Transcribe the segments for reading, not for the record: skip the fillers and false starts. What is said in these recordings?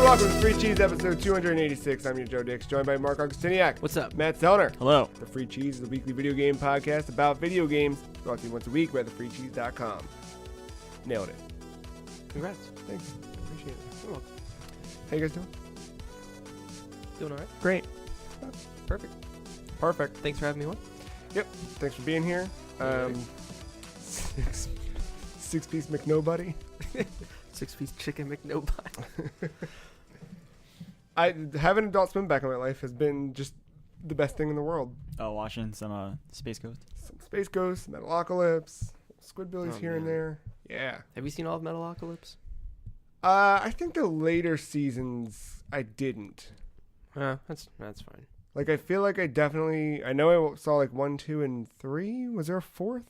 welcome to Free Cheese episode 286. I'm your Joe Dix, joined by Marc Augustiniak. What's up? Matt Sellner. Hello. The Free Cheese is a weekly video game podcast about video games, brought to you once a week by thefreecheese.com. Nailed it. Congrats. Thanks. Appreciate it. You're welcome. How you guys doing? Doing all right? Great. Perfect. Perfect. Thanks for having me on. Yep. Thanks for being here. Six-piece McNobody. Six-piece chicken McNobody. Having Adult Swim back in my life has been just the best thing in the world. Oh, watching some Space Ghost. Some Space Ghost, Metalocalypse, Squidbillies here and man. there. Yeah. Have you seen all of Metalocalypse? I think the later seasons I didn't. That's fine. Like, I feel like I know I saw like 1, 2, and 3. Was there a fourth?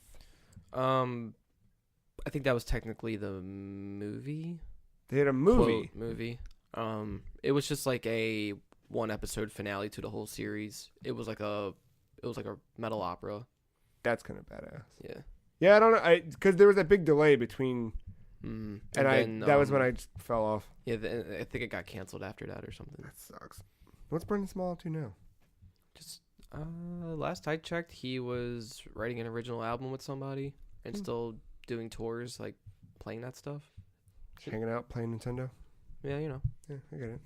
I think that was technically the movie. They had a movie. Quote, movie. It was just like a one episode finale to the whole series. It was like a metal opera. That's kind of badass. Yeah. Yeah, I don't know. Because there was a big delay between, And that was when I just fell off. Yeah, I think it got canceled after that or something. That sucks. What's Brendan Small up to now? Just last I checked, he was writing an original album with somebody and still doing tours, like playing that stuff. Just hanging out, playing Nintendo. Yeah, you know. Yeah, I get it.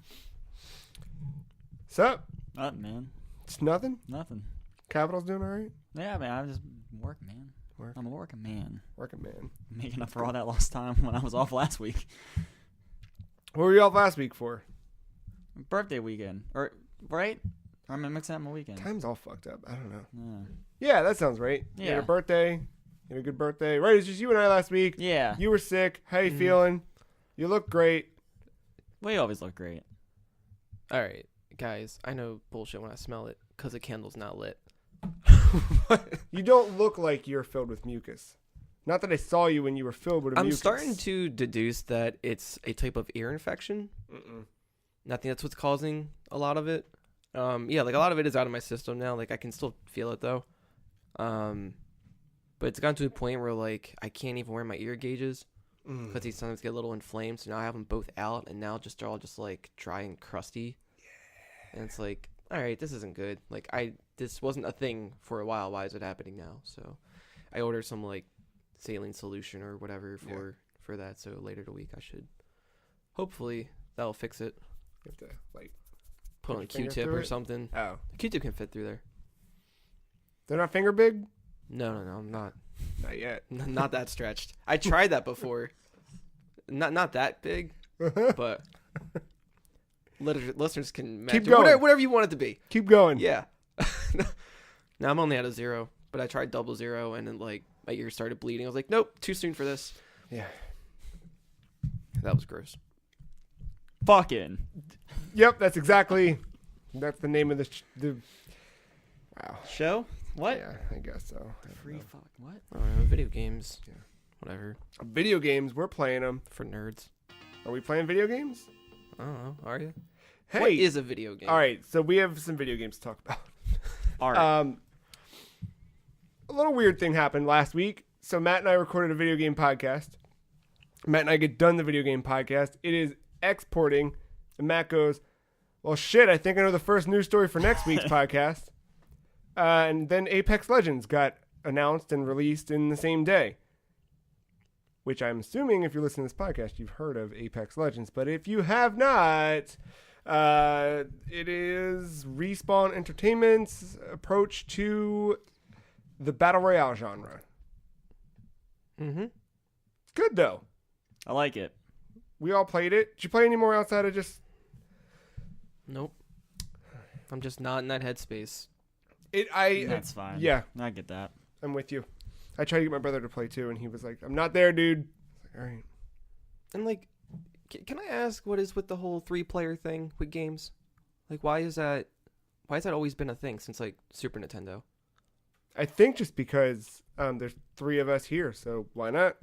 Sup? Nothing, man. It's nothing? Nothing. Capital's doing all right? Yeah, man. I'm just working, man. Work. I'm a working man. Working, man. Making up for all that lost time when I was off last week. What were you off last week for? Birthday weekend. Right? Or am I mixing up my weekend? Time's all fucked up. I don't know. Yeah. Yeah, that sounds right. You had a birthday. You had a good birthday. Right, it's just you and I last week. Yeah. You were sick. How you feeling? You look great. We always look great. All right, guys. I know bullshit when I smell it because the candle's not lit. You don't look like you're filled with mucus. Not that I saw you when you were filled with mucus. I'm starting to deduce that it's a type of ear infection. I think that's what's causing a lot of it. Yeah, like a lot of it is out of my system now. Like I can still feel it though. But it's gotten to a point where like I can't even wear my ear gauges because they sometimes get a little inflamed. So now I have them both out, and now they're all just like dry and crusty. Yeah. And it's like, all right, this isn't good. Like this wasn't a thing for a while. Why is it happening now? So I ordered some like saline solution or whatever for that. So later the week I should hopefully that'll fix it. You have to like put on a Q-tip or something. Oh, the Q-tip can fit through there. They're not finger big? No, I'm not. Not yet. Not that stretched. I tried that before. Not that big, but listeners can imagine. Keep going. Whatever you want it to be. Keep going. Yeah. Now I'm only at a 0, but I tried 00 and then like my ear started bleeding. I was like, nope, too soon for this. Yeah. That was gross. Fucking. Yep, that's the name of the wow. Show? What? Yeah, I guess so. Free fuck. What? I don't know, video games. Yeah. Whatever. Video games, we're playing them. For nerds. Are we playing video games? I don't know. Are you? Hey. What is a video game? All right, so we have some video games to talk about. All right. A little weird thing happened last week. So Matt and I recorded a video game podcast. Matt and I get done the video game podcast. It is exporting, and Matt goes, well, shit, I think I know the first news story for next week's podcast. And then Apex Legends got announced and released in the same day. Which I'm assuming if you're listening to this podcast, you've heard of Apex Legends. But if you have not, it is Respawn Entertainment's approach to the Battle Royale genre. Mm-hmm. It's good, though. I like it. We all played it. Did you play any more outside of just... Nope. I'm just not in that headspace. That's fine. Yeah. I get that. I'm with you. I tried to get my brother to play too, and he was like, I'm not there, dude. Like, all right. And like, can I ask what is with the whole 3-player thing with games? Like, why has that always been a thing since like Super Nintendo? I think just because there's 3 of us here, so why not?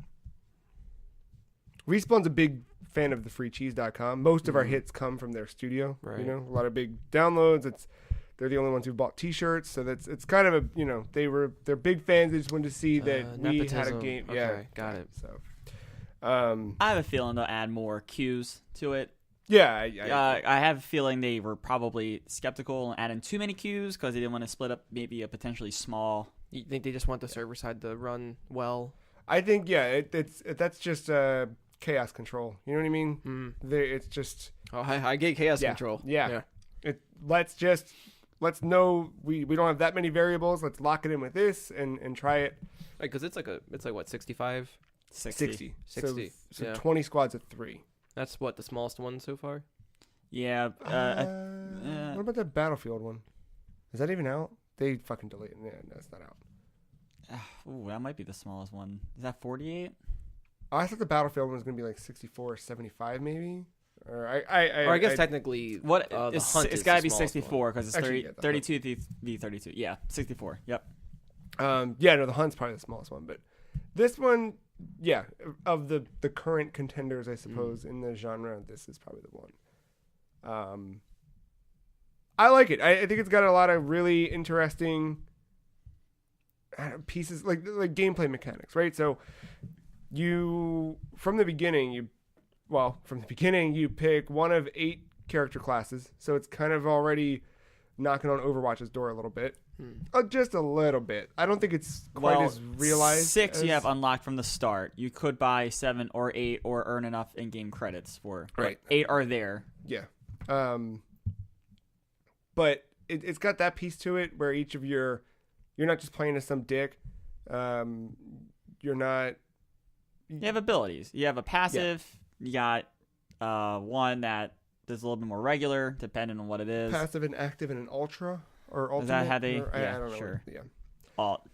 Respawn's a big fan of thefreecheese.com. Most of our hits come from their studio. Right. You know, a lot of big downloads. They're the only ones who bought T-shirts, so it's kind of a they're big fans. They just wanted to see that we had a game. Okay, yeah, got it. So, I have a feeling they'll add more cues to it. Yeah, I have a feeling they were probably skeptical and adding too many queues because they didn't want to split up maybe a potentially small. You think they just want the server side to run well? I think that's just chaos control. You know what I mean? It's just I get chaos yeah, control. Yeah. Let's know we don't have that many variables. Let's lock it in with this and try it. Right, because it's like what 65, 60. 60. So Yeah. 20 squads of 3. That's what the smallest one so far. Yeah. What about that Battlefield one? Is that even out? They fucking deleted it. Yeah, no, it's not out. Ooh, that might be the smallest one. Is that 48? Oh, I thought the Battlefield one was gonna be like 64 or 75 maybe. Or I guess technically, What? the It's hunt is got to the be smallest 64 because it's Actually, yeah, the 32 v 32. Yeah, 64. Yep. the Hunt's probably the smallest one, but this one, yeah, of the current contenders, I suppose, in the genre, this is probably the one. I like it. I think it's got a lot of really interesting pieces, like gameplay mechanics, right? So from the beginning, you pick one of 8 character classes, so it's kind of already knocking on Overwatch's door a little bit. Just a little bit. I don't think it's quite as realized. 6 you have unlocked from the start. You could buy 7 or 8 or earn enough in-game credits for. Right. 8 are there. Yeah. But it's got that piece to it where each of you're not just playing as some dick. You're not. You have abilities. You have a passive. You got one that is a little bit more regular, depending on what it is. Passive and active and an ultra or ultimate. Is that how they? I Yeah, don't know. sure. Yeah. Alt.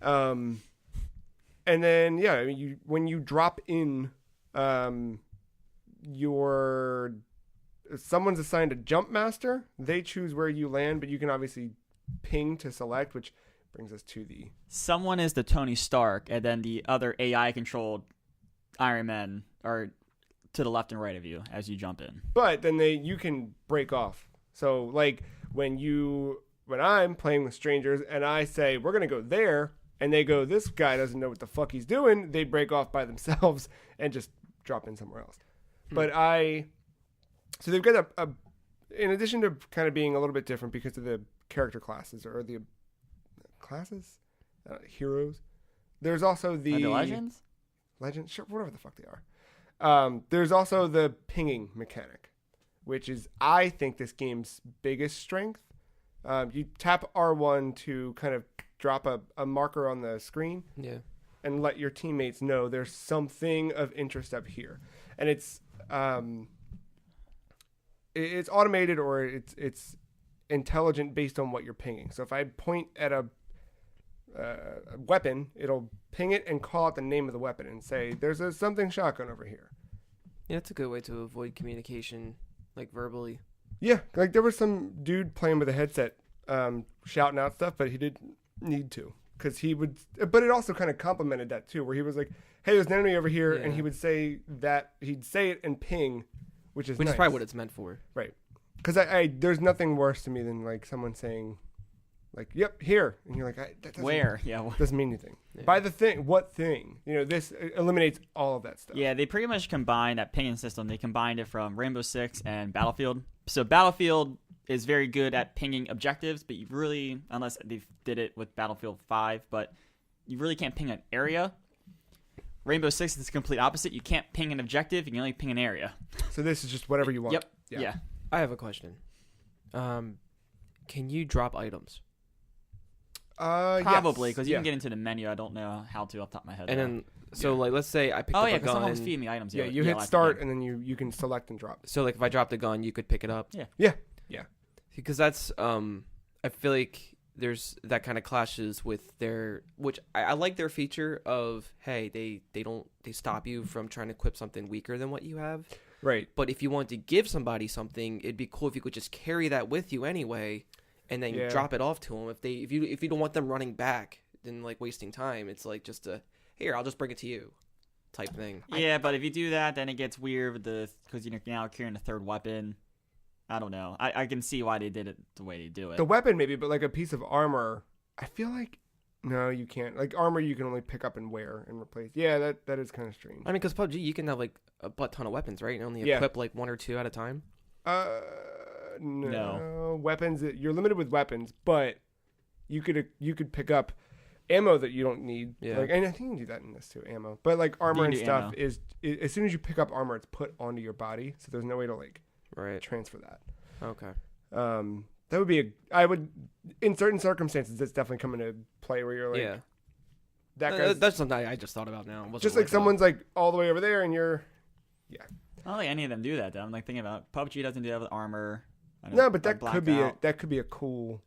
And then I mean, when you drop in, someone's assigned a jump master. They choose where you land, but you can obviously ping to select, which brings us to the. Someone is the Tony Stark, and then the other AI-controlled Iron Man are to the left and right of you as you jump in. But then you can break off. So like when I'm playing with strangers and I say we're gonna go there, and they go, this guy doesn't know what the fuck he's doing, they break off by themselves and just drop in somewhere else. But so they've got a in addition to kind of being a little bit different because of the character classes or the classes, heroes. There's also the Legends, sure, whatever the fuck they are. There's also the pinging mechanic, which is, I think, this game's biggest strength. You tap R1 to kind of drop a marker on the screen, and let your teammates know there's something of interest up here, and it's automated or it's intelligent based on what you're pinging. So if I point at a weapon, it'll ping it and call out the name of the weapon and say, there's a something shotgun over here. Yeah, it's a good way to avoid communication, like verbally. Yeah, like there was some dude playing with a headset, shouting out stuff, but he didn't need to, because he would. But it also kind of complemented that too, where he was like, "Hey, there's an enemy over here," and he would say that he'd say it and ping, which is probably what it's meant for, right? Because I there's nothing worse to me than like someone saying, like, "Yep, here," and you're like, that doesn't, where? Yeah, doesn't mean anything. Yeah. By the thing, what thing? This eliminates all of that stuff. Yeah, they pretty much combined that pinging system. They combined it from Rainbow Six and Battlefield. So Battlefield is very good at pinging objectives, but you really, unless they did it with Battlefield 5, but you really can't ping an area. Rainbow Six is the complete opposite. You can't ping an objective. You can only ping an area. So this is just whatever you want. Yep. Yeah. I have a question. Can you drop items? Probably, because yes. you can get into the menu. I don't know how to off the top of my head. And then, like, let's say I picked up a gun. Oh, yeah, because someone was feeding me items. Yeah, you hit start, and then you can select and drop. So, like, if I dropped a gun, you could pick it up? Yeah. Because that's, I feel like there's that kind of clashes with their, which I like their feature of, hey, they stop you from trying to equip something weaker than what you have. Right. But if you want to give somebody something, it'd be cool if you could just carry that with you anyway, and then drop it off to them. If you don't want them running back and like wasting time, it's like just here, I'll just bring it to you, type thing. Yeah, but if you do that, then it gets weird with because you're now carrying a third weapon. I don't know. I can see why they did it the way they do it. The weapon maybe, but like a piece of armor, I feel like no, you can't. Like armor, you can only pick up and wear and replace. Yeah, that is kind of strange. I mean, because PUBG, you can have like a butt ton of weapons, right? And only Yeah. equip like 1 or 2 at a time. No. Weapons. You're limited with weapons, but you could pick up ammo that you don't need. Yeah. Like, and I think you can do that in this too, ammo. But like armor You and can do stuff ammo. is as soon as you pick up armor, it's put onto your body, so there's no way to like Right. transfer that. Okay. That would be I would, in certain circumstances, it's definitely come into play where you're like, Yeah. that guy's That's something I just thought about now. Wasn't just like worth it. someone's like all the way over there, and you're I don't think any of them do that though. I'm like thinking about PUBG doesn't do that with armor. I know no, but I that blacked could be out. that could be a cool.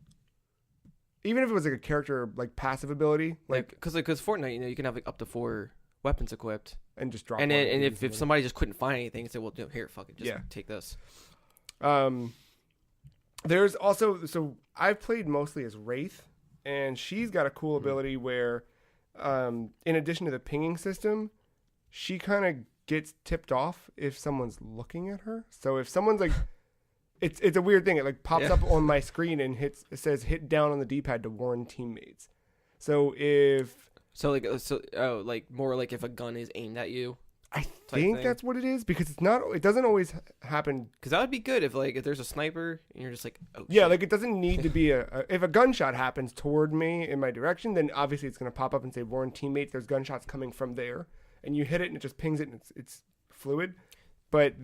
Even if it was like a character like passive ability, like because Fortnite, you can have like up to 4 weapons equipped, and just drop. and one then, and and if somebody just couldn't find anything, say, well, here, fuck it, just Yeah. take this. There's also I've played mostly as Wraith, and she's got a cool ability where, in addition to the pinging system, she kind of gets tipped off if someone's looking at her. So if someone's like, it's a weird thing. It like pops Yeah. up on my screen and it says hit down on the D-pad to warn teammates. So if like more like if a gun is aimed at you, I type think thing. that's what it is, because it doesn't always happen. because that would be good if there's a sniper and you're just like, oh Yeah, shit. like it doesn't need to be if a gunshot happens toward me in my direction, then obviously it's going to pop up and say warn teammates there's gunshots coming from there, and you hit it and it just pings it and it's fluid. But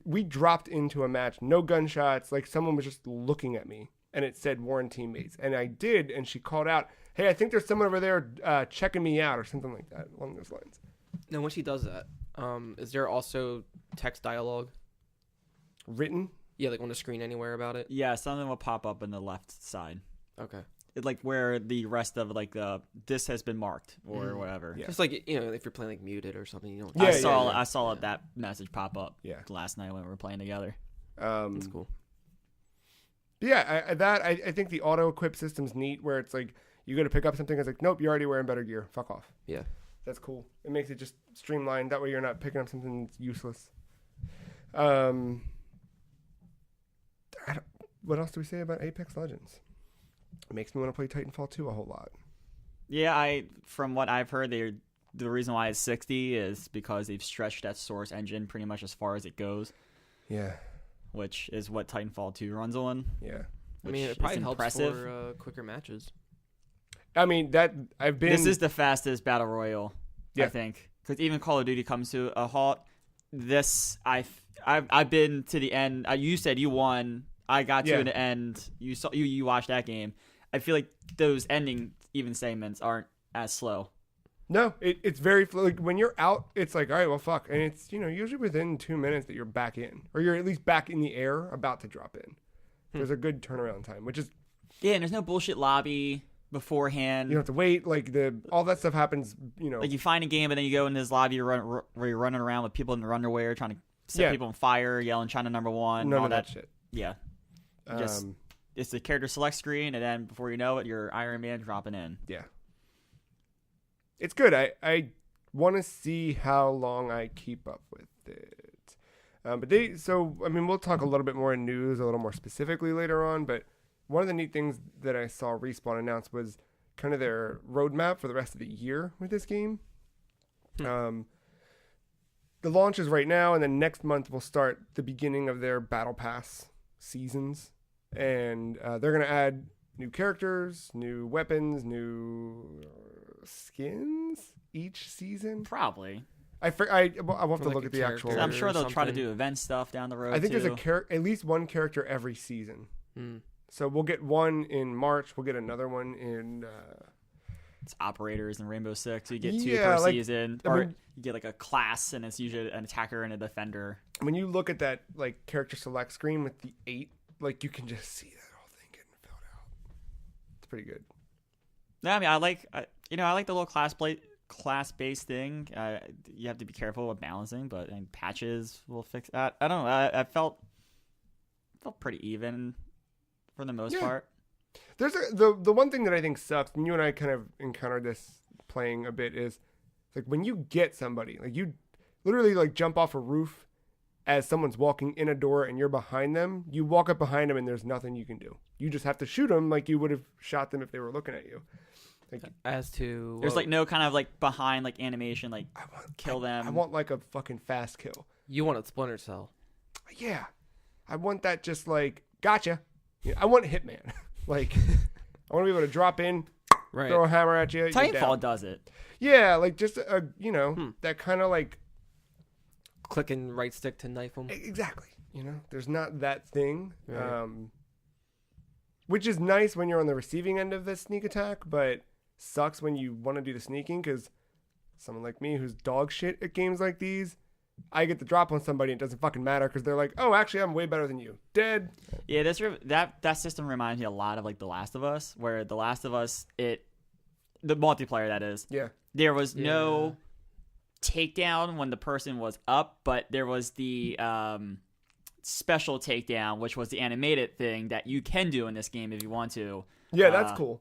we dropped into a match, no gunshots, like someone was just looking at me and it said warn teammates, and I did, and she called out, hey, I think there's someone over there checking me out or something like that along those lines. Now when she does that, is there also text dialogue? Written? Yeah, like on the screen anywhere about it. Yeah, something will pop up on the left side. Okay. Like where the rest of like this has been marked or whatever. Yeah. Just like if you're playing like muted or something, you don't. Yeah, I saw that message pop up Yeah. last night when we were playing together. That's cool. Yeah, I think the auto equip system's neat, where it's like you go to pick up something, it's like, nope, you're already wearing better gear. Fuck off. Yeah. That's cool. It makes it just streamlined. That way you're not picking up something that's useless. What else do we say about Apex Legends? It makes me want to play Titanfall 2 a whole lot. Yeah, from what I've heard, the reason why it's 60 is because they've stretched that Source engine pretty much as far as it goes, Yeah. which is what Titanfall 2 runs on. Yeah. I mean, which it probably is helps impressive. for quicker matches. I mean, This is the fastest battle royale, Yeah. I think, because even Call of Duty comes to a halt. This I've been to the end. You said you won. I got to the end. You watched that game. I feel like those ending even segments aren't as slow. No, it's very like when you're out, it's like, all right, well, fuck, and it's usually within 2 minutes that you're back in, or you're at least back in the air, about to drop in. There's a good turnaround time, which is Yeah, and there's no bullshit lobby beforehand. you don't have to wait. Like all that stuff happens. Like you find a game, and then you go in this lobby where you're running around with people in their underwear trying to set people on fire, yelling China number one, none all of that shit. Yeah, just it's the character select screen, and then before you know it, you're Iron Man dropping in. Yeah. It's good. I want to see how long I keep up with it. We'll talk a little bit more in news, a little more specifically later on, but one of the neat things that I saw Respawn announce was kind of their roadmap for the rest of the year with this game. The launch is right now, and then next month will start the beginning of their Battle Pass seasons. And they're going to add new characters, new weapons, new skins each season. Probably. I'll have to like look a at the character. actual. I'm sure they'll try to something. do event stuff down the road. I think too. there's at least one character every season. So we'll get one in March. We'll get another one in. It's operators in Rainbow Six. You get two Yeah, per like, season, you get like a class, and it's usually an attacker and a defender. When you look at that like character select screen with the 8, like you can just see that whole thing getting filled out. It's pretty good. No, I mean I like the little class-based thing. You have to be careful with balancing, but patches will fix that. I don't know. I felt pretty even for the most part. There's the one thing that I think sucks, and you and I kind of encountered this playing a bit, is like when you get somebody, like you literally like jump off a roof as someone's walking in a door and you're behind them, you walk up behind them and there's nothing you can do. You just have to shoot them like you would have shot them if they were looking at you. Like, As to There's like no kind of like behind like animation, like kill them. I want like a fucking fast kill. you want a Splinter Cell. Yeah, I want that. Just like gotcha. Yeah, I want Hitman. Like I want to be able to drop in, Right. throw a hammer at you. you're Titanfall down. does it. Yeah, like just that kind of like Clicking right stick to knife them. exactly. There's not that thing. Right. Which is nice when you're on the receiving end of the sneak attack, but sucks when you want to do the sneaking because someone like me who's dog shit at games like these, I get the drop on somebody and it doesn't fucking matter because they're like, oh, actually, I'm way better than you. Dead. Yeah, that system reminds me a lot of like The Last of Us, where The Last of Us, the multiplayer that is, Yeah. there was no takedown when the person was up, but there was the special takedown, which was the animated thing that you can do in this game if you want to. Yeah, that's cool.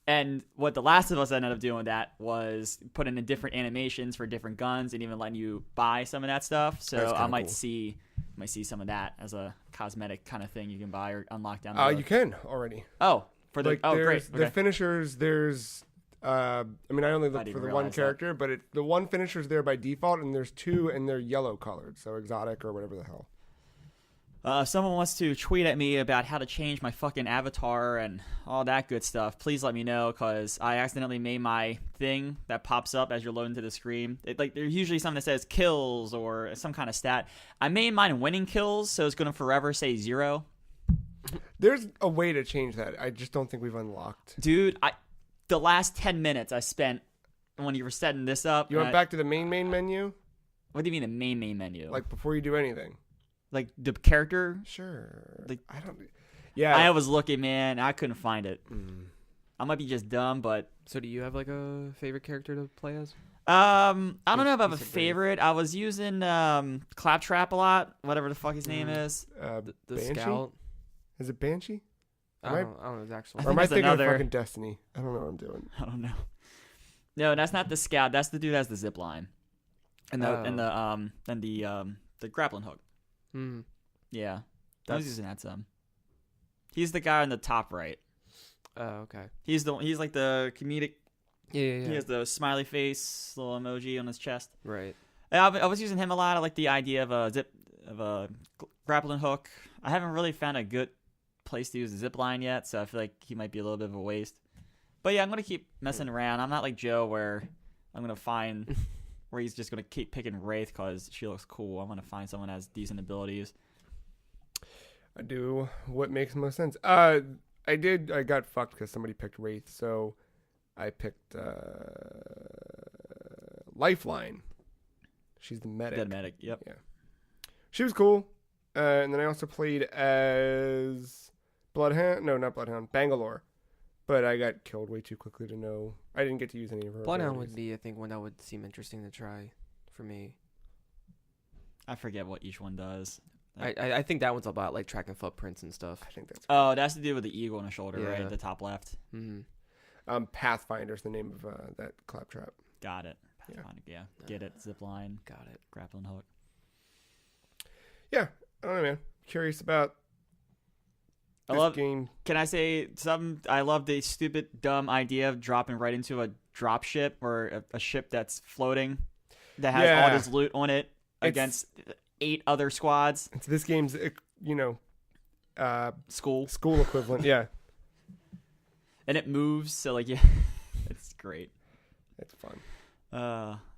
And what The Last of Us ended up doing with that was putting in different animations for different guns and even letting you buy some of that stuff. So That's I kinda might cool. see some of that as a cosmetic kind of thing you can buy or unlock down the road. You can already. Oh, for the Like, great. there's the Okay. finishers. There's, I only looked didn't for the one realize that. character, but the one finisher's there by default, and there's two, and they're yellow colored, so exotic or whatever the hell. If someone wants to tweet at me about how to change my fucking avatar and all that good stuff, please let me know, because I accidentally made my thing that pops up as you're loading to the screen. There's usually something that says kills or some kind of stat. I made mine winning kills, so it's going to forever say 0. There's a way to change that. I just don't think we've unlocked. Dude, the last 10 minutes I spent when you were setting this up. You went back to the main menu, What do you mean the main menu? like before you do anything. Like the character? Sure. Like- I don't. Yeah. I was looking, man. I couldn't find it. I might be just dumb, but So do you have like a favorite character to play as? I don't know if I have a Piece of brain. favorite. I was using Claptrap a lot, whatever the fuck his name is. The Banshee? Scout. Is it Banshee? I don't know his actual. I Or am think I it's thinking another- of fucking Destiny? I don't know what I'm doing. I don't know. No, that's not the scout. That's the dude that has the zip line, and the grappling hook. Hmm. Yeah, I was That's- using that some. He's the guy on the top right. Oh, okay. He's like the comedic. Yeah. He has the smiley face little emoji on his chest. Right. I was using him a lot. I like the idea of a grappling hook. I haven't really found a good place to use a zip line yet, so I feel like he might be a little bit of a waste. But yeah, I'm gonna keep messing around. I'm not like Joe where I'm gonna find where he's just gonna keep picking Wraith because she looks cool. I'm gonna find someone that has decent abilities. I do what makes most sense. I got fucked because somebody picked Wraith, so I picked Lifeline. She's the medic. Dead medic. Yep. She was cool. And then I also played as Bloodhound. No, not Bloodhound. Bangalore. But I got killed way too quickly to know. I didn't get to use any of her Bloodhound abilities. would be, I think, one that would seem interesting to try for me. I forget what each one does. I think that one's about like tracking footprints and stuff. I think that's Oh, that's to do with the eagle on the shoulder, Yeah. right at the top left. Mm-hmm. Pathfinder's the name of that claptrap. Got it. Yeah. Yeah. Get it. Zip line. Got it. Grappling hook. Yeah, I don't know, man. Curious about this game. Can I say something? I love the stupid, dumb idea of dropping right into a drop ship or a ship that's floating that has all Yeah. this loot on it against 8 other squads. It's this game's, School. school equivalent. Yeah, And it moves, so like, yeah, it's great. it's fun.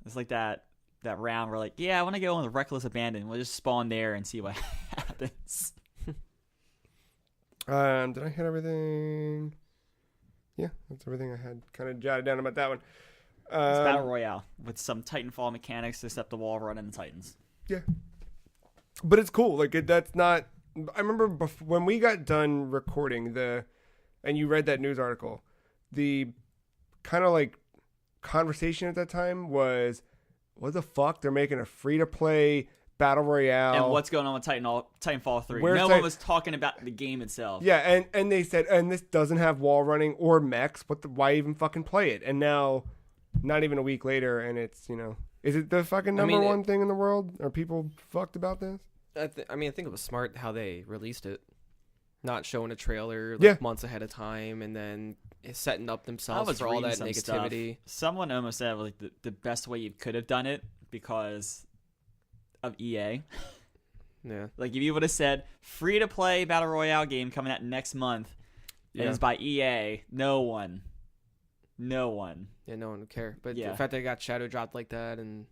It's like that round where like, yeah, I want to go on the reckless abandon. We'll just spawn there and see what happens. Did I hit everything? Yeah, that's everything I had kind of jotted down about that one. It's Battle Royale with some Titanfall mechanics, except the wall run and the Titans. Yeah, but it's cool. Like that's not. I remember when we got done recording and you read that news article, the kind of like conversation at that time was, what the fuck? They're making a free to play battle royale. And what's going on with Titanfall 3? Where's No one was talking about the game itself. Yeah, and they said, and this doesn't have wall running or mechs. Why even fucking play it? And now, not even a week later, and it's, is it the fucking number one thing in the world? Are people fucked about this? I think it was smart how they released it. not showing a trailer Yeah. months ahead of time, and then setting up I themselves was for all reading that some negativity. stuff. Someone almost said like the best way you could have done it because of EA. Yeah. Like if you would have said free to play battle royale game coming out next month, and Yeah. it's by EA, no one. Yeah, no one would care. But Yeah. the fact that it got shadow dropped like that, and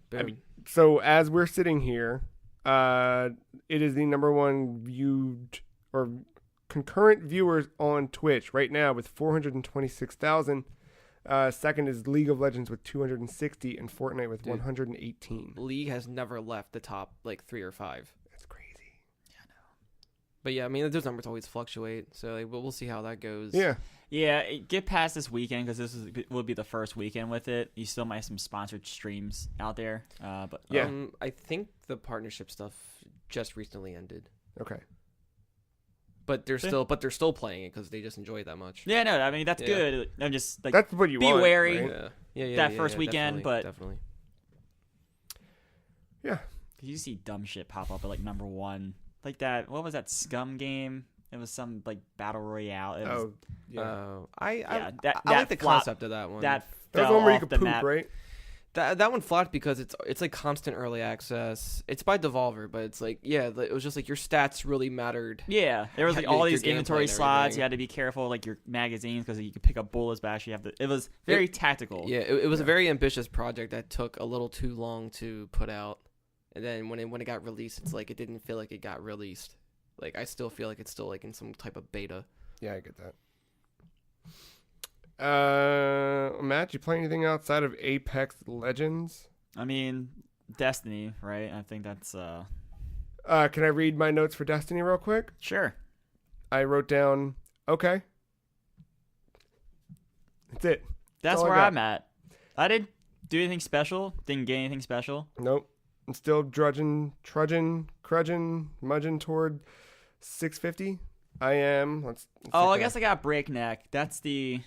boom. I mean, so as we're sitting here, it is the number one viewed or concurrent viewers on Twitch right now with 426,000. Second is League of Legends with 260 and Fortnite with 118. League has never left the top like 3 or 5. That's crazy. But yeah, I mean those numbers always fluctuate, so like, we'll see how that goes. Yeah. Yeah, get past this weekend because will be the first weekend with it. You still might have some sponsored streams out there, but Yeah. I think the partnership stuff just recently ended, Okay. but they're still playing it because they just enjoy it that much. yeah, no, I mean that's Yeah. good. I'm just like That's what you be want. wary. right? Yeah. That first weekend, definitely, but- definitely. Yeah. you see dumb shit pop up at like number one, like that. What was that Scum game? It was some like battle royale. It was, Oh, yeah. I that like the flop- concept of that one. that That was fell the one where you off could the poop, map. right? That one flopped because it's like constant early access. It's by Devolver, but it's like it was just like your stats really mattered. Yeah, there was like Your all these gameplay inventory and slots. everything. You had to be careful, like your magazines, because you could pick up bullets. But actually, have to. It was very tactical. Yeah, it was a very ambitious project that took a little too long to put out, and then when it got released, it's like it didn't feel like it got released. Like I still feel like it's still like in some type of beta. Yeah, I get that. Matt, you play anything outside of Apex Legends? I mean, Destiny, right? I think that's Can I read my notes for Destiny real quick? sure. I wrote down, okay. That's it. That's all I where got. I'm at. I didn't do anything special. Didn't get anything special. Nope. I'm still trudging, mudging toward 650. I am. Let's Oh, I check guess that. I got Breakneck. That's the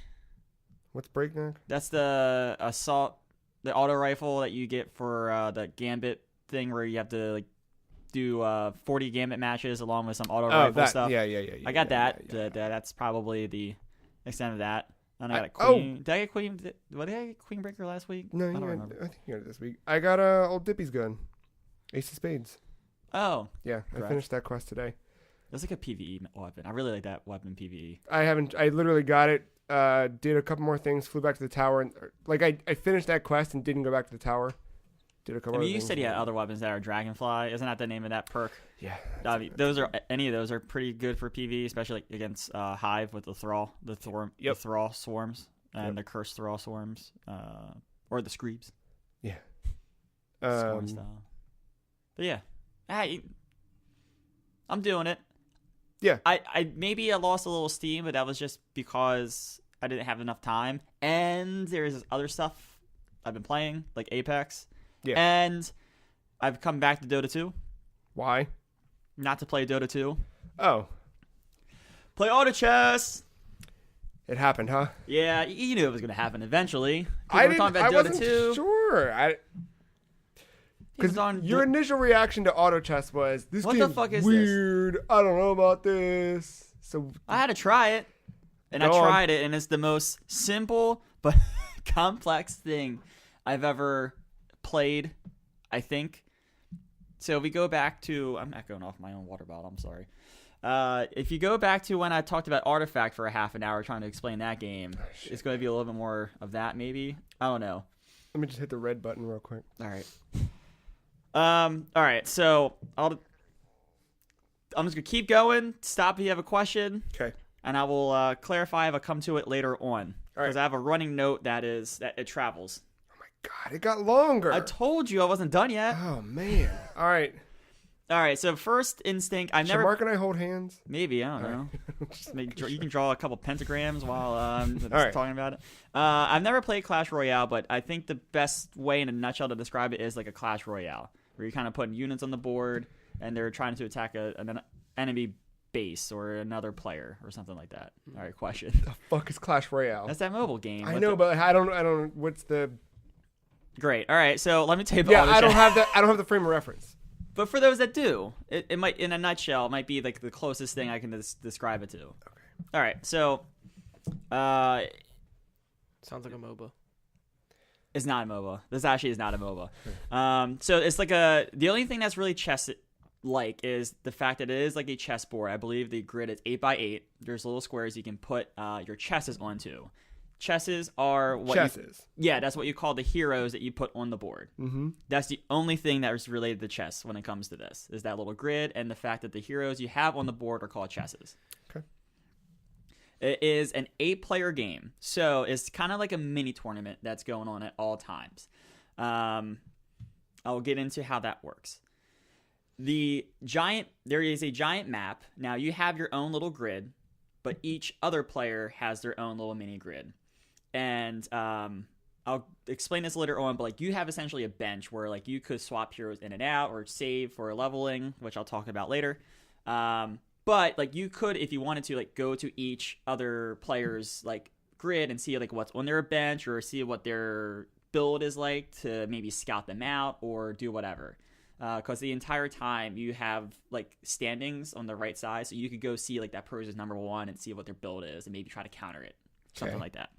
Breakneck? assault, the auto rifle that you get for the Gambit thing, where you have to like do 40 Gambit matches along with some auto rifle that stuff. Yeah. I got yeah, that. yeah. That's probably the extent of that. And I got a oh. Queen. Did I get Queen? What did I get Queen Breaker last week? No, I don't I remember. think you got it this week. I got old Dippy's gun. Ace of Spades. Oh, Yeah, I Correct. finished that quest today. that's like a PVE weapon. I really like that weapon PVE. I literally got it, did a couple more things, flew back to the tower, and I finished that quest and didn't go back to the tower. Did a couple I mean, other you things. said you had other weapons that are Dragonfly. Isn't that the name of that perk? Yeah. I mean, any of those are pretty good for PvE, especially like against Hive with the Thrall, the Thrall swarms and Yep. the Cursed Thrall swarms, or the Screeps Yeah. swarm style. But yeah, I'm doing it. Yeah. I maybe I lost a little steam, but that was just because I didn't have enough time, and there's other stuff I've been playing, like Apex. Yeah. And I've come back to Dota 2. Why? Not to play Dota 2. Oh, Play auto chess. it happened, huh? Yeah, you knew it was going to happen eventually. People I were talking about I Dota wasn't 2. sure. Because your initial reaction to auto chess was, "This What the game's fuck is this?" weird. I don't know about this." So I had to try it, and I Go on. tried it, and it's the most simple but complex thing I've ever played, I think. So if we go back to... I'm echoing off my own water bottle. I'm sorry. If you go back to when I talked about Artifact for a half an hour trying to explain that game, it's going to be a little bit more of that, maybe. I don't know. let me just hit the red button real quick. All right. All right. So I'm just gonna keep going. Stop if you have a question, Okay. and I will clarify if I come to it later on. All right. Because I have a running note that it travels. Oh my God, it got longer. I told you I wasn't done yet. Oh man. All right. All right. So first instinct, I've Should never. Mark and I hold hands? Maybe I don't know. You can draw a couple pentagrams while I'm just right. talking about it. I've never played Clash Royale, but I think the best way in a nutshell to describe it is like a Clash Royale, where you're kind of putting units on the board and they're trying to attack an enemy base or another player or something like that. All right, question. The fuck is Clash Royale? That's that mobile game. I with know, the- but I don't. What's the? Great. All right, so let me tell you about Yeah, Auto I don't Chat. have that. I don't have the frame of reference. But for those that do, it might, in a nutshell, it might be like the closest thing I can describe it to. Okay. All right, so Sounds like a MOBA. it's not a MOBA. This actually is not a MOBA. So it's like the only thing that's really chess-like is the fact that it is like a chessboard. I believe the grid is 8x8. There's little squares you can put your chesses onto. Chesses are what that's what you call the heroes that you put on the board. Mm-hmm. That's the only thing that is related to chess when it comes to this, is that little grid and the fact that the heroes you have on the board are called chesses. Okay. It is an 8-player game, so it's kind of like a mini tournament that's going on at all times. I'll get into how that works. There is a giant map. Now you have your own little grid, but each other player has their own little mini grid. And I'll explain this later on, but like you have essentially a bench where like you could swap heroes in and out or save for leveling, which I'll talk about later. But like you could, if you wanted to, like go to each other player's like grid and see like what's on their bench or see what their build is like to maybe scout them out or do whatever. Because the entire time you have like standings on the right side, so you could go see like that person's number 1 and see what their build is and maybe try to counter it, something like that.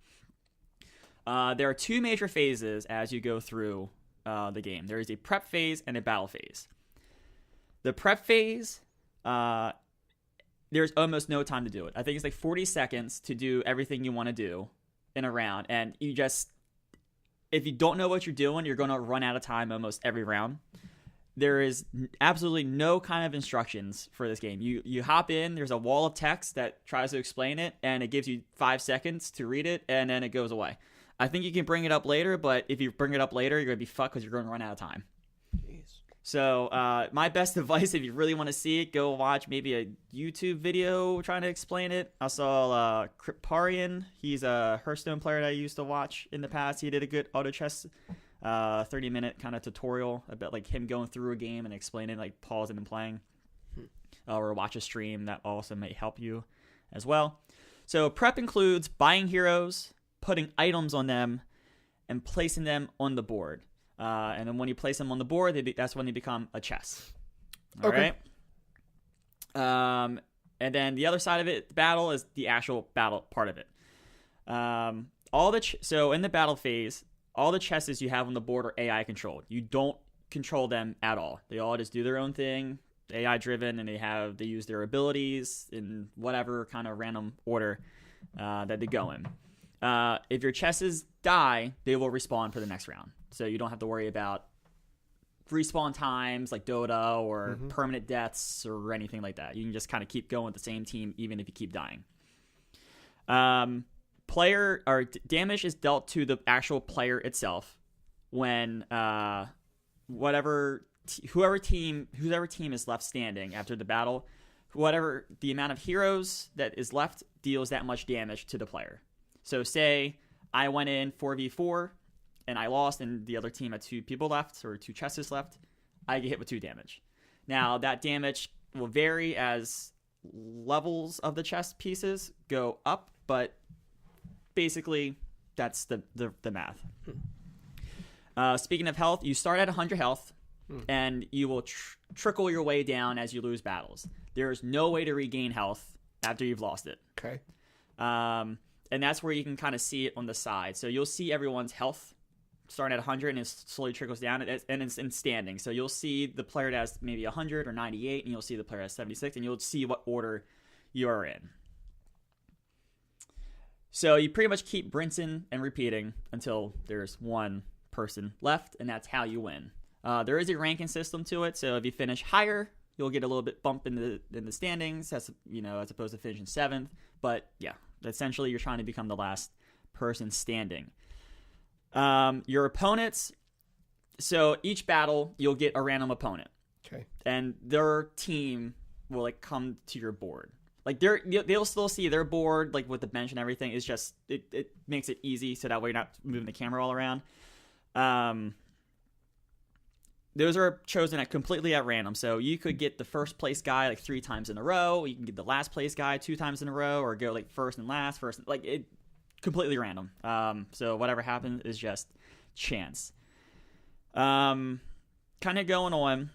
There are 2 major phases as you go through the game. There is a prep phase and a battle phase. The prep phase, there's almost no time to do it. I think it's like 40 seconds to do everything you want to do in a round, and you just, if you don't know what you're doing, you're going to run out of time almost every round. There is absolutely no kind of instructions for this game. You hop in, there's a wall of text that tries to explain it, and it gives you 5 seconds to read it, and then it goes away. I think you can bring it up later, but if you bring it up later, you're going to be fucked because you're going to run out of time. Jeez. So my best advice, if you really want to see it, go watch maybe a YouTube video trying to explain it. I saw Kriparian. He's a Hearthstone player that I used to watch in the past. He did a good auto chess 30-minute kind of tutorial about like him going through a game and explaining, like pausing and playing, or watch a stream that also might help you as well. So prep includes buying heroes, putting items on them, and placing them on the board. And then when you place them on the board, that's when they become a chess. All right. And then the other side of it, the battle, is the actual battle part of it. So in the battle phase, all the chesses you have on the board are AI controlled. You don't control them at all. They all just do their own thing, AI driven, and they use their abilities in whatever kind of random order that they go in. If your chesses die, they will respawn for the next round. So you don't have to worry about respawn times like Dota or permanent deaths or anything like that. You can just kind of keep going with the same team even if you keep dying. Damage is dealt to the actual player itself when whoever team is left standing after the battle, whatever the amount of heroes that is left deals that much damage to the player. So say I went in 4v4 and I lost and the other team had 2 people left or 2 chesses left, I get hit with 2 damage. Now that damage will vary as levels of the chess pieces go up, but basically that's the math. Speaking of health, you start at 100 health and you will trickle your way down as you lose battles. There is no way to regain health after you've lost it. Okay. And that's where you can kind of see it on the side. So you'll see everyone's health starting at 100 and it slowly trickles down, and it's in standing. So you'll see the player that has maybe 100 or 98, and you'll see the player that has 76, and you'll see what order you are in. So you pretty much keep rinsing and repeating until there's one person left, and that's how you win. There is a ranking system to it, so if you finish higher, you'll get a little bit bump in the standings, as opposed to finishing 7th. But yeah, essentially you're trying to become the last person standing. Your opponents, so each battle you'll get a random opponent. Okay. And their team will like come to your board. Like they'll still see their board like with the bench and everything. It's just it makes it easy so that way you're not moving the camera all around. Those are chosen completely at random. So you could get the first place guy like 3 times in a row. You can get the last place guy 2 times in a row, or go like first and last, like it completely random. So whatever happens is just chance. Kind of going on.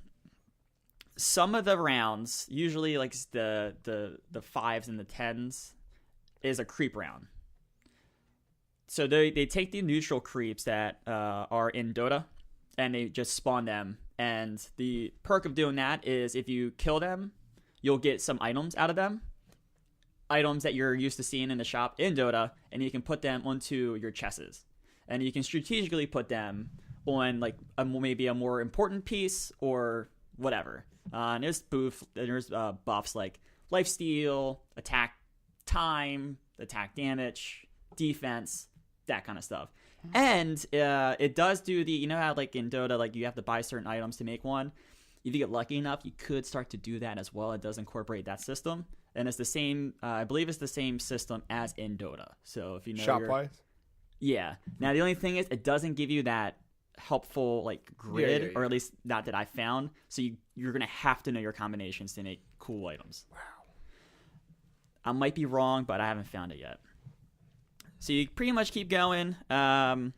some of the rounds, usually like the 5s and the 10s, is a creep round. So they take the neutral creeps that are in Dota, and they just spawn them. And the perk of doing that is if you kill them, you'll get some items out of them. Items that you're used to seeing in the shop in Dota, and you can put them onto your chests. And you can strategically put them on like maybe a more important piece or whatever. And there's buffs like lifesteal, attack time, attack damage, defense, that kind of stuff. And it does do the, you know how like in Dota, like you have to buy certain items to make one. If you get lucky enough, you could start to do that as well. It does incorporate that system. And it's the same, I believe it's the same system as in Dota. So if you know Shop-wise? Yeah. Now, the only thing is it doesn't give you that helpful like grid, or at least not that I found. So you're going to have to know your combinations to make cool items. Wow. I might be wrong, but I haven't found it yet. So you pretty much keep going. I'll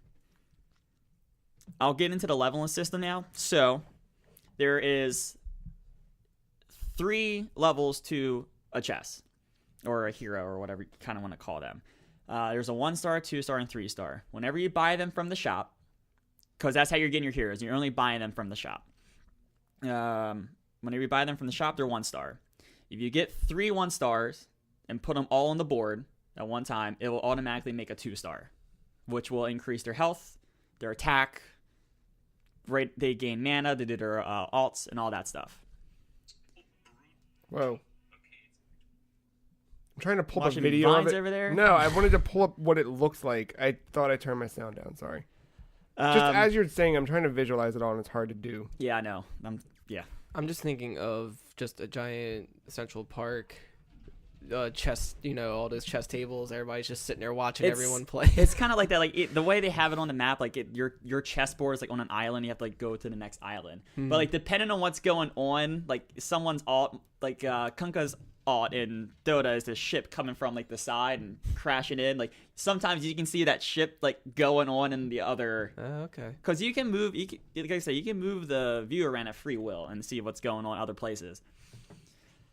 get into the leveling system now. So there is 3 levels to a chess or a hero or whatever you kind of want to call them. There's a 1-star, 2-star, and 3-star. Whenever you buy them from the shop, because that's how you're getting your heroes, you're only buying them from the shop. Whenever you buy them from the shop, they're 1-star. If you get 3 1-stars and put them all on the board at one time, it will automatically make a 2-star, which will increase their health, their attack, right? They gain mana, they do their alts, and all that stuff. Whoa. I'm trying to pull up a Watching video of vines it. over there? No, I wanted to pull up what it looks like. I thought I turned my sound down. Sorry. Just as you're saying, I'm trying to visualize it all, and it's hard to do. Yeah, I know. I'm just thinking of just a giant Central Park chess, all those chess tables. Everybody's just sitting there watching everyone play. It's kind of like that. Like the way they have it on the map, like your chessboard is like on an island. You have to like go to the next island. But like depending on what's going on, like someone's alt, like Kunka's alt in Dota is the ship coming from like the side and crashing in. Like sometimes you can see that ship like going on in the other. Okay. Because you can move. Like I say, you can move the view around at free will and see what's going on other places.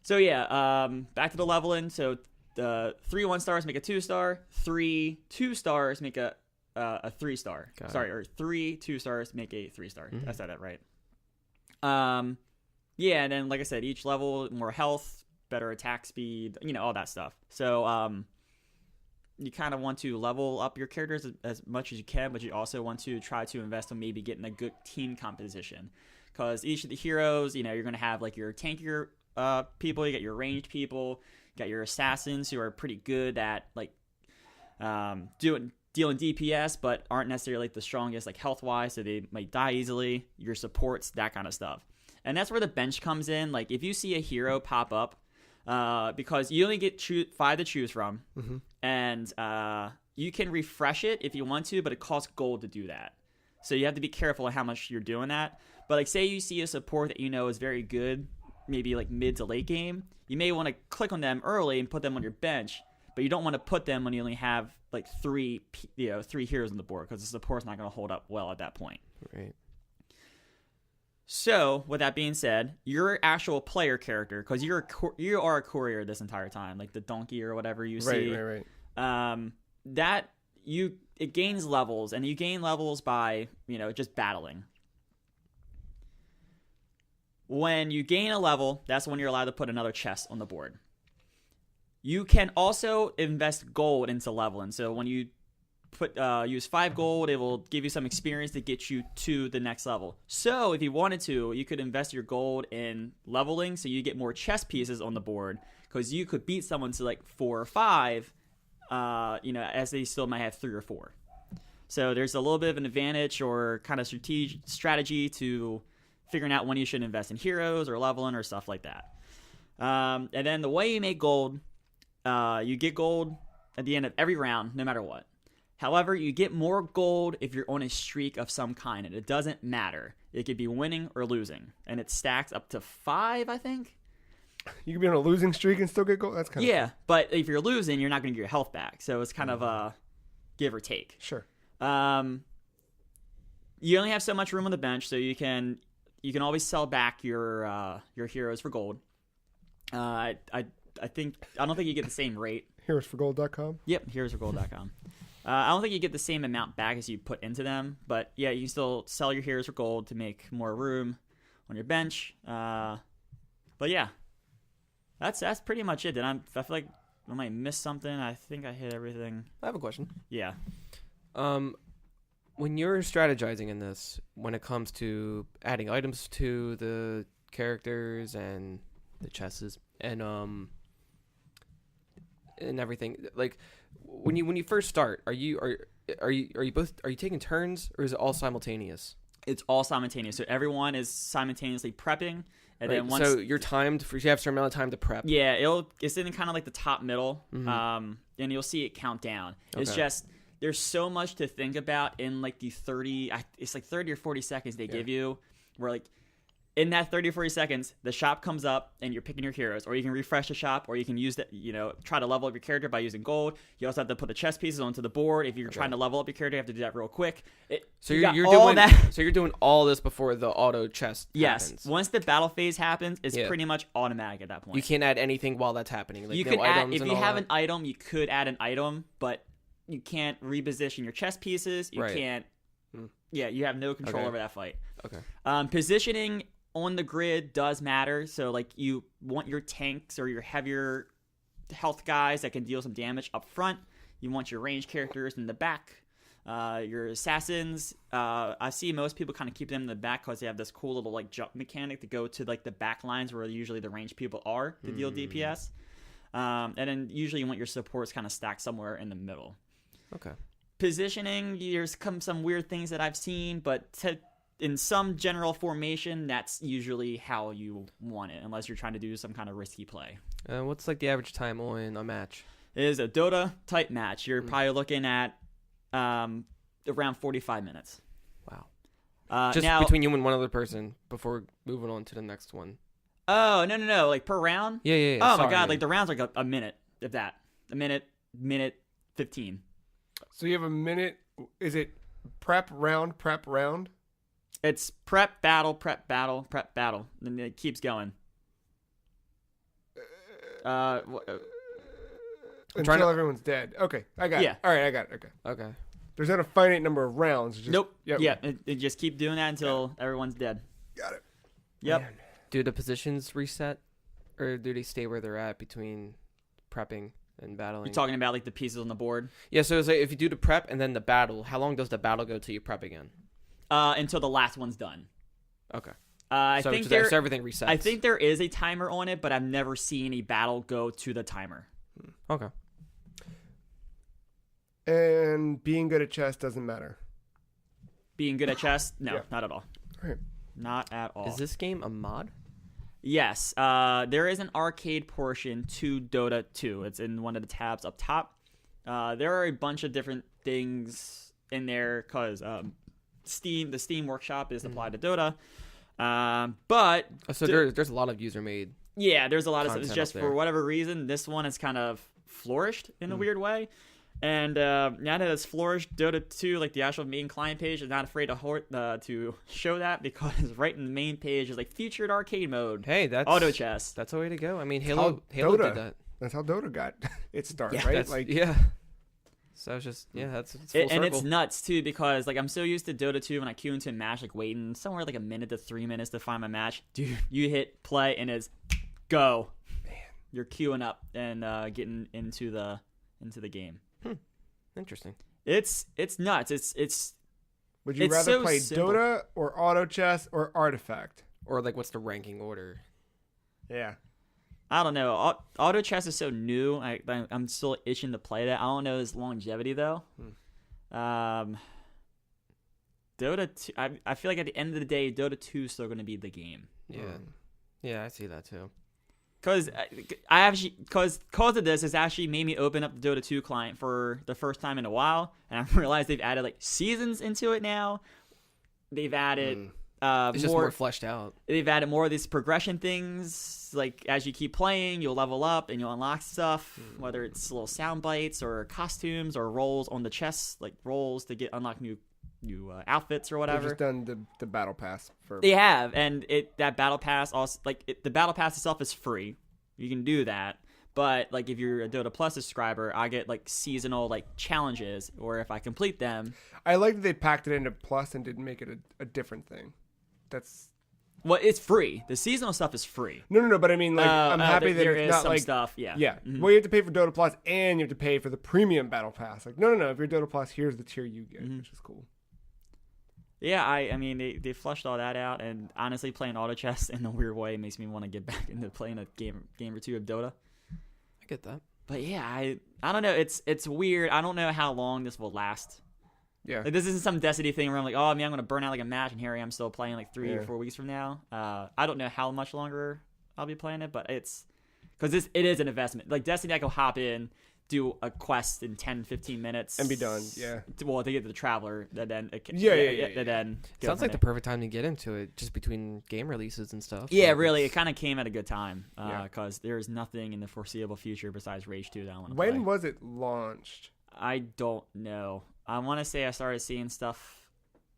So yeah, back to the leveling. So the 3 1-stars make a 2-star. 3 2-stars make a 3-star. Sorry, or 3 2-stars make a 3-star. Mm-hmm. I said that right. Yeah, and then like I said, each level more health, better attack speed, all that stuff. So you kind of want to level up your characters as much as you can, but you also want to try to invest in maybe getting a good team composition, because each of the heroes, you're going to have like your tankier people, you got your ranged people, you got your assassins who are pretty good at like dealing DPS, but aren't necessarily like the strongest like health wise, so they might die easily. Your supports, that kind of stuff, and that's where the bench comes in. Like if you see a hero pop up, because you only get 5 to choose from, and you can refresh it if you want to, but it costs gold to do that. So you have to be careful of how much you're doing that. But like say you see a support that is very good, maybe like mid to late game, you may want to click on them early and put them on your bench, but you don't want to put them when you only have like 3 heroes on the board, because the support's not going to hold up well at that point. Right. So with that being said, your actual player character, because you are a courier this entire time, like the donkey or whatever you see. Right. It gains levels, and you gain levels by just battling. When you gain a level, that's when you're allowed to put another chest on the board. You can also invest gold into leveling. So when you use 5 gold, it will give you some experience to get you to the next level. So if you wanted to, you could invest your gold in leveling, so you get more chess pieces on the board, because you could beat someone to like 4 or 5, as they still might have 3 or 4. So there's a little bit of an advantage or kind of strategy to figuring out when you should invest in heroes or leveling or stuff like that. And then the way you make gold, you get gold at the end of every round, no matter what. However, you get more gold if you're on a streak of some kind, and it doesn't matter. It could be winning or losing, and it stacks up to 5, I think. You can be on a losing streak and still get gold? That's kind of cool. But if you're losing, you're not going to get your health back, so it's kind of a give or take. Sure. You only have so much room on the bench, so you can you can always sell back your heroes for gold. I don't think you get the same rate. Heroesforgold.com. Yep, heroesforgold.com. I don't think you get the same amount back as you put into them, but yeah, you can still sell your heroes for gold to make more room on your bench. But yeah, that's pretty much it. I feel like I might miss something. I think I hit everything. I have a question. Yeah. When you're strategizing in this, when it comes to adding items to the characters and the chests and everything, like when you first start, are you taking turns, or is it all simultaneous? It's all simultaneous, so everyone is simultaneously prepping, and then once so you're timed for, you have a certain amount of time to prep. Yeah, it's in kind of like the top middle, and you'll see it count down. It's Okay. just there's so much to think about in like the 30. It's like 30 or 40 seconds they give you, where like in that 30 or 40 seconds, the shop comes up and you're picking your heroes, or you can refresh the shop, or you can use that, try to level up your character by using gold. You also have to put the chess pieces onto the board. If you're trying to level up your character, you have to do that real quick. So you're doing that. So you're doing all this before the auto chest Yes. happens. Once the battle phase happens, it's pretty much automatic at that point. You can't add anything while that's happening. Like You no could add, items if and you all have that. an item, you could add an item, but you can't reposition your chess pieces. You Right. can't. Yeah, you have no control Okay. over that fight. Okay. Positioning on the grid does matter. So, like, you want your tanks or your heavier health guys that can deal some damage up front. You want your ranged characters in the back. Your assassins, I see most people kind of keep them in the back because they have this cool little like jump mechanic to go to like the back lines where usually the ranged people are to deal DPS. And then usually you want your supports kind of stacked somewhere in the middle. Okay. Positioning, there's some weird things that I've seen, but in some general formation, that's usually how you want it, unless you're trying to do some kind of risky play. What's like the average time on a match? It is a Dota type match. You're probably looking at around 45 minutes. Wow. Just now, between you and one other person before moving on to the next one. Oh, no. Like per round? Yeah. Oh, Sorry. my God. Like the round's like a minute, if that. A minute 15. So you have a minute. Is it prep round? It's prep, battle, prep, battle, prep, battle. And it keeps going. Until everyone's dead. Okay, I got it. All right, I got it. Okay. There's not a finite number of rounds. Just, Nope. Yep. Yeah, it just keep doing that until everyone's dead. Got it. Yep. Man. Do the positions reset, or do they stay where they're at between prepping and battling? You're talking about like the pieces on the board? Yeah, so it's like if you do the prep and then the battle, how long does the battle go till you prep again? Until the last one's done. Okay. I so think so everything resets. I think there is a timer on it, but I've never seen a battle go to the timer. Okay. And being good at chess doesn't matter. Being good at chess? No, Yeah. not at all. Right. Not at all. Is this game a mod? Yes. There is an arcade portion to Dota 2. It's in one of the tabs up top. There are a bunch of different things in there because the Steam Workshop is applied to Dota. But So there's a lot of user-made. yeah, there's a lot of stuff. It's content just up for there. whatever reason, this one has kind of flourished in a weird way. And now that it's flourished, Dota 2, like the actual main client page, is not afraid to show that because right in the main page is like featured arcade mode. Hey, that's auto chess. That's a way to go. I mean, How Halo Dota. did that. That's how Dota got its start, Yeah, right? That's, Like, yeah. So it's just that's it's full And it's circle. nuts too because like I'm so used to Dota 2 when I queue into a match, like waiting somewhere like a minute to 3 minutes to find my match. Dude, you hit play and it's go. Man, you're queuing up and getting into the game. Interesting. It's nuts. It's would you it's rather so play simple. Dota or auto chess or artifact? Or like, what's the ranking order? Yeah. I don't know. Auto chess is so new. I'm still itching to play that. I don't know his longevity though. Dota 2. I feel like at the end of the day, Dota 2 is still going to be the game. Yeah. Yeah, I see that too. Because I actually, because of this, it's actually made me open up the Dota 2 client for the first time in a while, and I realized they've added like seasons into it now. They've added It's just more fleshed out. They've added more of these progression things. Like as you keep playing, you'll level up and you'll unlock stuff, whether it's little sound bites or costumes or rolls on the chest, like rolls to unlock new outfits or They've whatever. just done the battle pass for. They have, and that battle pass also the battle pass itself is free. You can do that, but like if you're a Dota Plus subscriber, I get like seasonal like challenges, or if I complete them. I like that they packed it into Plus and didn't make it a different thing. Well, it's free. The seasonal stuff is free. No, but I mean, like, I'm happy that there it's is not some like stuff. Yeah. Yeah. Well, you have to pay for Dota Plus and you have to pay for the premium battle pass. Like, no. If you're Dota Plus, here's the tier you get, which is cool. Yeah, I mean, they flushed all that out, and honestly, playing auto chess in a weird way makes me want to get back into playing a game or two of Dota. I get that. But yeah, I don't know. It's weird. I don't know how long this will last. Yeah. Like, this isn't some Destiny thing where I'm like, oh man, I'm gonna burn out like a match, and here I am still playing like 3 or 4 weeks from now. I don't know how much longer I'll be playing it, but it's because it is an investment. Like Destiny, I can hop in, do a quest in 10-15 minutes And be done. Yeah. Well, to get to the Traveler, and then Yeah. then Sounds like the perfect time to get into it, just between game releases and stuff. Yeah, Like, really, it it's- kind of came at a good time because there's nothing in the foreseeable future besides Rage 2 that I want to play. When was it launched? I don't know. I want to say I started seeing stuff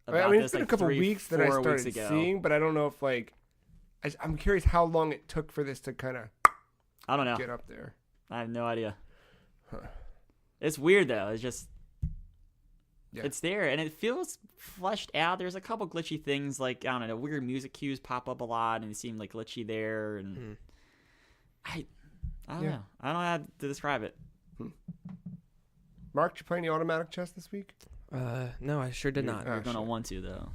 about I mean, this it's been like a couple 3, weeks that I 4 weeks started ago. seeing, but I don't know if like I'm curious how long it took for this to kind of I don't know. get up there. I have no idea. Huh. It's weird though. It's just Yeah. it's there and it feels fleshed out. There's a couple glitchy things like I don't know, weird music cues pop up a lot and they seem like glitchy there and I don't know. I don't know how to describe it. Mark, you play any automatic chess this week? No, I sure did not. You're gonna want to though.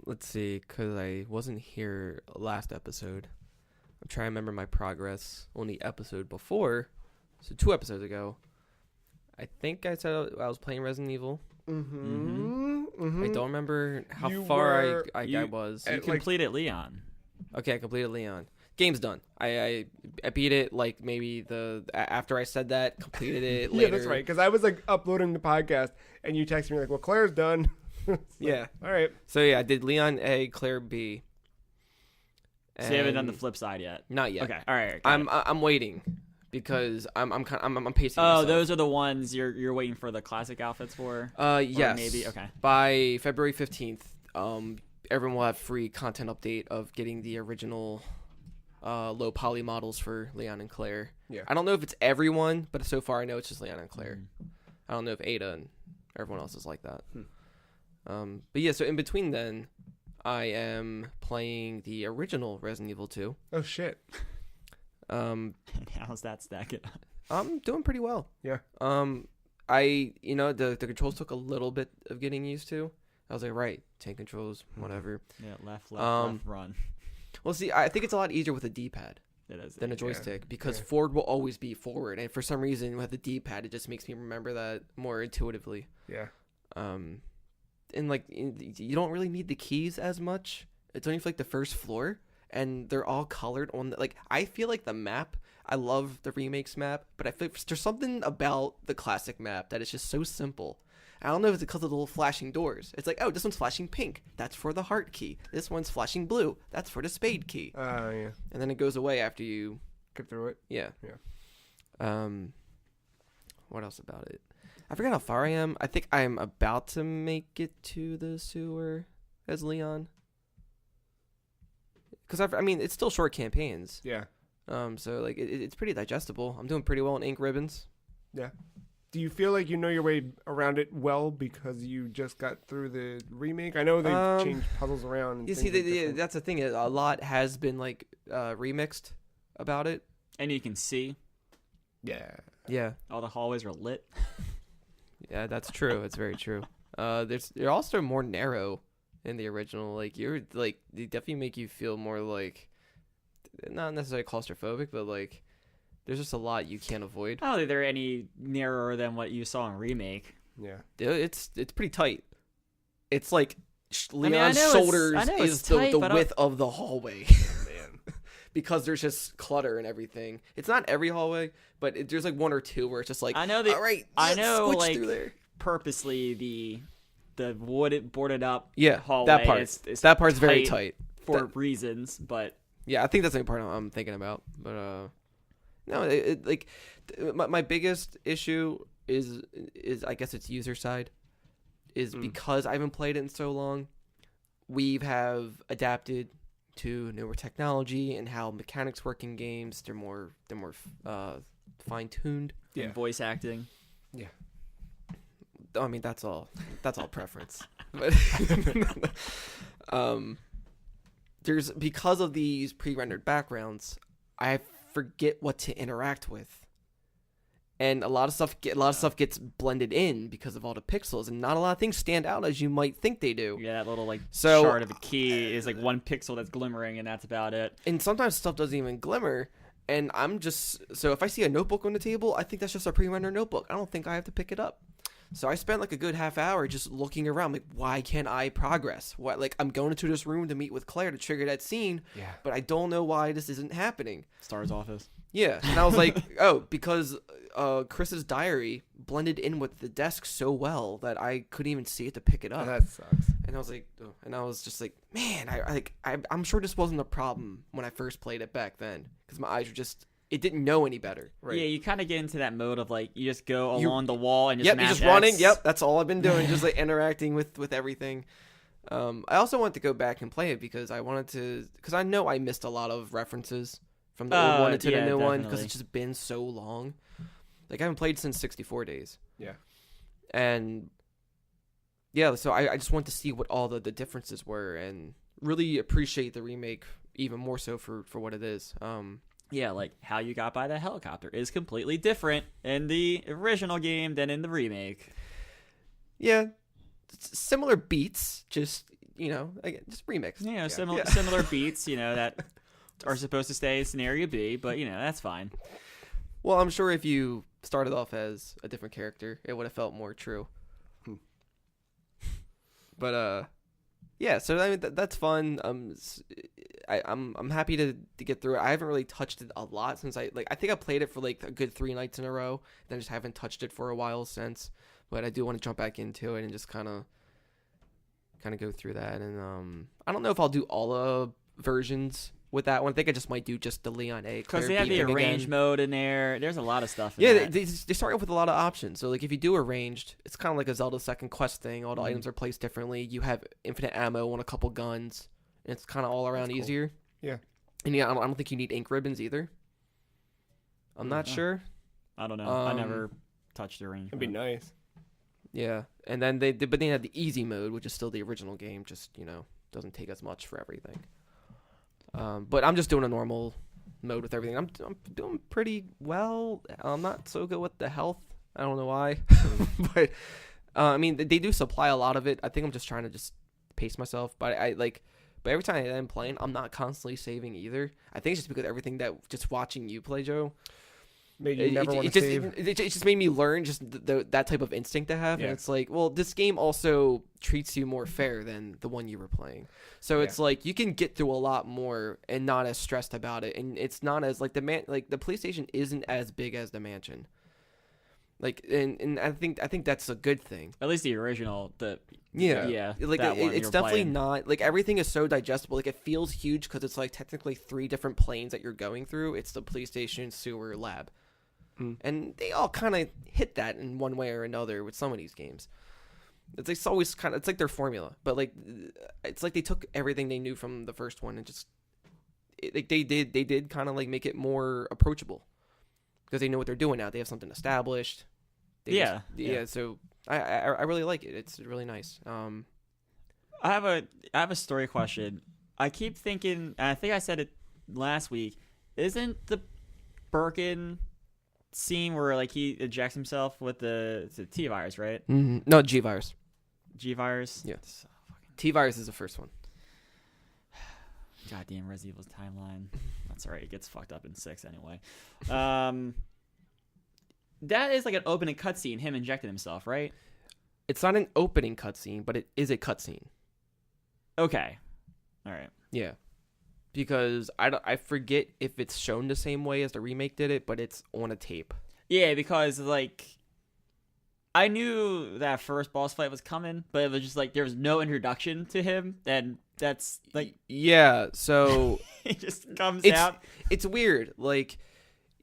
Let's see, because I wasn't here last episode. I'm trying to remember my progress on the episode before. So 2 episodes ago, I think I said I was playing Resident Evil. I don't remember how You far were- I was. You completed Leon. Okay, I completed Leon. Game's done. I beat it like maybe after I said that, completed it later. Yeah, that's right. Because I was like uploading the podcast and you texted me like, "Well, Claire's done." Yeah. All right. So yeah, I did Leon A, Claire B. So you haven't done the And- flip side yet. Not yet. Okay. All right. got it. I'm waiting because I'm pacing Oh, myself. those are the ones you're waiting for the classic outfits for? Yes. maybe, okay. By February 15th, everyone will have free content update of getting the original low poly models for Leon and Claire. Yeah. I don't know if it's everyone, but so far I know it's just Leon and Claire. I don't know if Ada and everyone else is like that. But yeah, so in between then, I am playing the original Resident Evil 2. Oh shit. And how's that stacking up? I'm doing pretty well. Yeah. The controls took a little bit of getting used to. I was like, right, tank controls, whatever. Yeah, left, run. Well, see, I think it's a lot easier with a D-pad It is. than a joystick because forward will always be forward, and for some reason with the D-pad, it just makes me remember that more intuitively. Yeah. And like you don't really need the keys as much. It's only for like the first floor, and they're all colored on. Like I feel like the map. I love the remakes map, but I feel like there's something about the classic map that is just so simple. I don't know if it's because of the little flashing doors. It's like, oh, this one's flashing pink. That's for the heart key. This one's flashing blue. That's for the spade key. Yeah. And then it goes away after you Get through it. Yeah. Yeah. What else about it? I forgot how far I am. I think I'm about to make it to the sewer as Leon. Because I mean, it's still short campaigns. Yeah. So like it's pretty digestible. I'm doing pretty well in ink ribbons. Yeah. Do you feel like you know your way around it well because you just got through the remake? I know they changed puzzles around. And You see, things are different. that's the thing. A lot has been like remixed about it. And you can see Yeah. Yeah. all the hallways are lit. Yeah, that's true. It's very true. They're also more narrow in the original. Like they definitely make you feel more like not necessarily claustrophobic, but like there's just a lot you can't avoid. I don't think they're any narrower than what you saw in remake. Yeah. It's pretty tight. It's like mean, Leon's I know shoulders it's is tight, the but width of the hallway. Man. Because there's just clutter and everything. It's not every hallway, but there's like one or two where it's just like, I know all right, I know switch like through there. purposely the wooded boarded up Yeah, hallway that part. is That part's very tight. for reasons, but Yeah, I think that's the only part I'm thinking about. But no, my biggest issue is I guess it's user side. is because I haven't played it in so long, we have adapted to newer technology and how mechanics work in games. They're more fine tuned. And voice acting. Yeah. I mean, that's all preference. But there's because of these pre-rendered backgrounds, I forget what to interact with. And a lot of stuff gets blended in because of all the pixels, and not a lot of things stand out as you might think they do. Yeah, that little shard of the key is like one pixel that's glimmering, and that's about it. And sometimes stuff doesn't even glimmer, and so if I see a notebook on the table, I think that's just a pre-rendered notebook. I don't think I have to pick it up. So I spent like a good half hour just looking around, like, why can't I progress? What, like, I'm going into this room to meet with Claire to trigger that scene, but I don't know why this isn't happening. Star's office. Yeah, and I was like, oh, because Chris's diary blended in with the desk so well that I couldn't even see it to pick it up. That sucks. And I was like, oh, and I was just like, man, I'm sure this wasn't a problem when I first played it back then, because my eyes were just, it didn't know any better. Right. Yeah, you kind of get into that mode of like you just go along the wall and just you're mash just X. running. Yep, that's all I've been doing, just like interacting with everything. I also wanted to go back and play it because I know I missed a lot of references from the old one into the new one because it's just been so long. Like, I haven't played since 64 days. Yeah. And yeah, so I just wanted to see what all the differences were and really appreciate the remake even more so for what it is. Yeah, like how you got by the helicopter is completely different in the original game than in the remake. Yeah, similar beats, just just remix. Similar beats, that are supposed to stay scenario B, but that's fine. Well, I'm sure if you started off as a different character, it would have felt more true. But yeah, so I mean that's fun. I'm happy to get through it. I haven't really touched it a lot since I think I played it for like a good 3 nights in a row. Then I just haven't touched it for a while since. But I do want to jump back into it and just kind of go through that. And I don't know if I'll do all the versions with that one. I think I just might do just the Leon A. Because they have the arranged mode in there. There's a lot of stuff in that. They start off with a lot of options. So like if you do arranged, it's kind of like a Zelda second quest thing. All the items are placed differently. You have infinite ammo on a couple guns. And it's kind of all around easier. Yeah. And I don't think you need ink ribbons either. I'm not sure. I don't know. I never touched the arranged It'd be nice. Yeah. And then they had the easy mode, which is still the original game. Just, doesn't take as much for everything. But I'm just doing a normal mode with everything. I'm doing pretty well. I'm not so good with the health. I don't know why. But, I mean, they do supply a lot of it. I think I'm just trying to just pace myself. But but every time I'm playing, I'm not constantly saving either. I think it's just because everything that just watching you play, Joe, made you never want to save. It just made me learn just that type of instinct to have. Yeah. And it's like, well, this game also treats you more fair than the one you were playing. So it's like you can get through a lot more and not as stressed about it. And it's not as like the PlayStation isn't as big as the mansion. Like and I think that's a good thing. At least the original, yeah. Like it's definitely playing. Not like everything is so digestible. Like it feels huge because it's like technically 3 different planes that you're going through. It's the PlayStation sewer lab, and they all kind of hit that in one way or another with some of these games. It's always it's like their formula, but like it's like they took everything they knew from the first one and just they did kind of like make it more approachable. Because they know what they're doing now. They have something established. Yeah. So I really like it. It's really nice. I have a story question. I keep thinking, and I think I said it last week. Isn't the Birkin scene where like he ejects himself with the T-virus, right? Mm-hmm. No, G-virus. G-virus. Yeah. T-virus is the first one. Goddamn Resident Evil's timeline. That's alright. It gets fucked up in 6 anyway. That is like an opening cutscene. Him injecting himself, right? It's not an opening cutscene, but it is a cutscene. Okay. All right. Yeah. Because I forget if it's shown the same way as the remake did it, but it's on a tape. Yeah, because like I knew that first boss fight was coming, but it was just like there was no introduction to him, and that's like yeah. So it just comes it's, out. It's weird. Like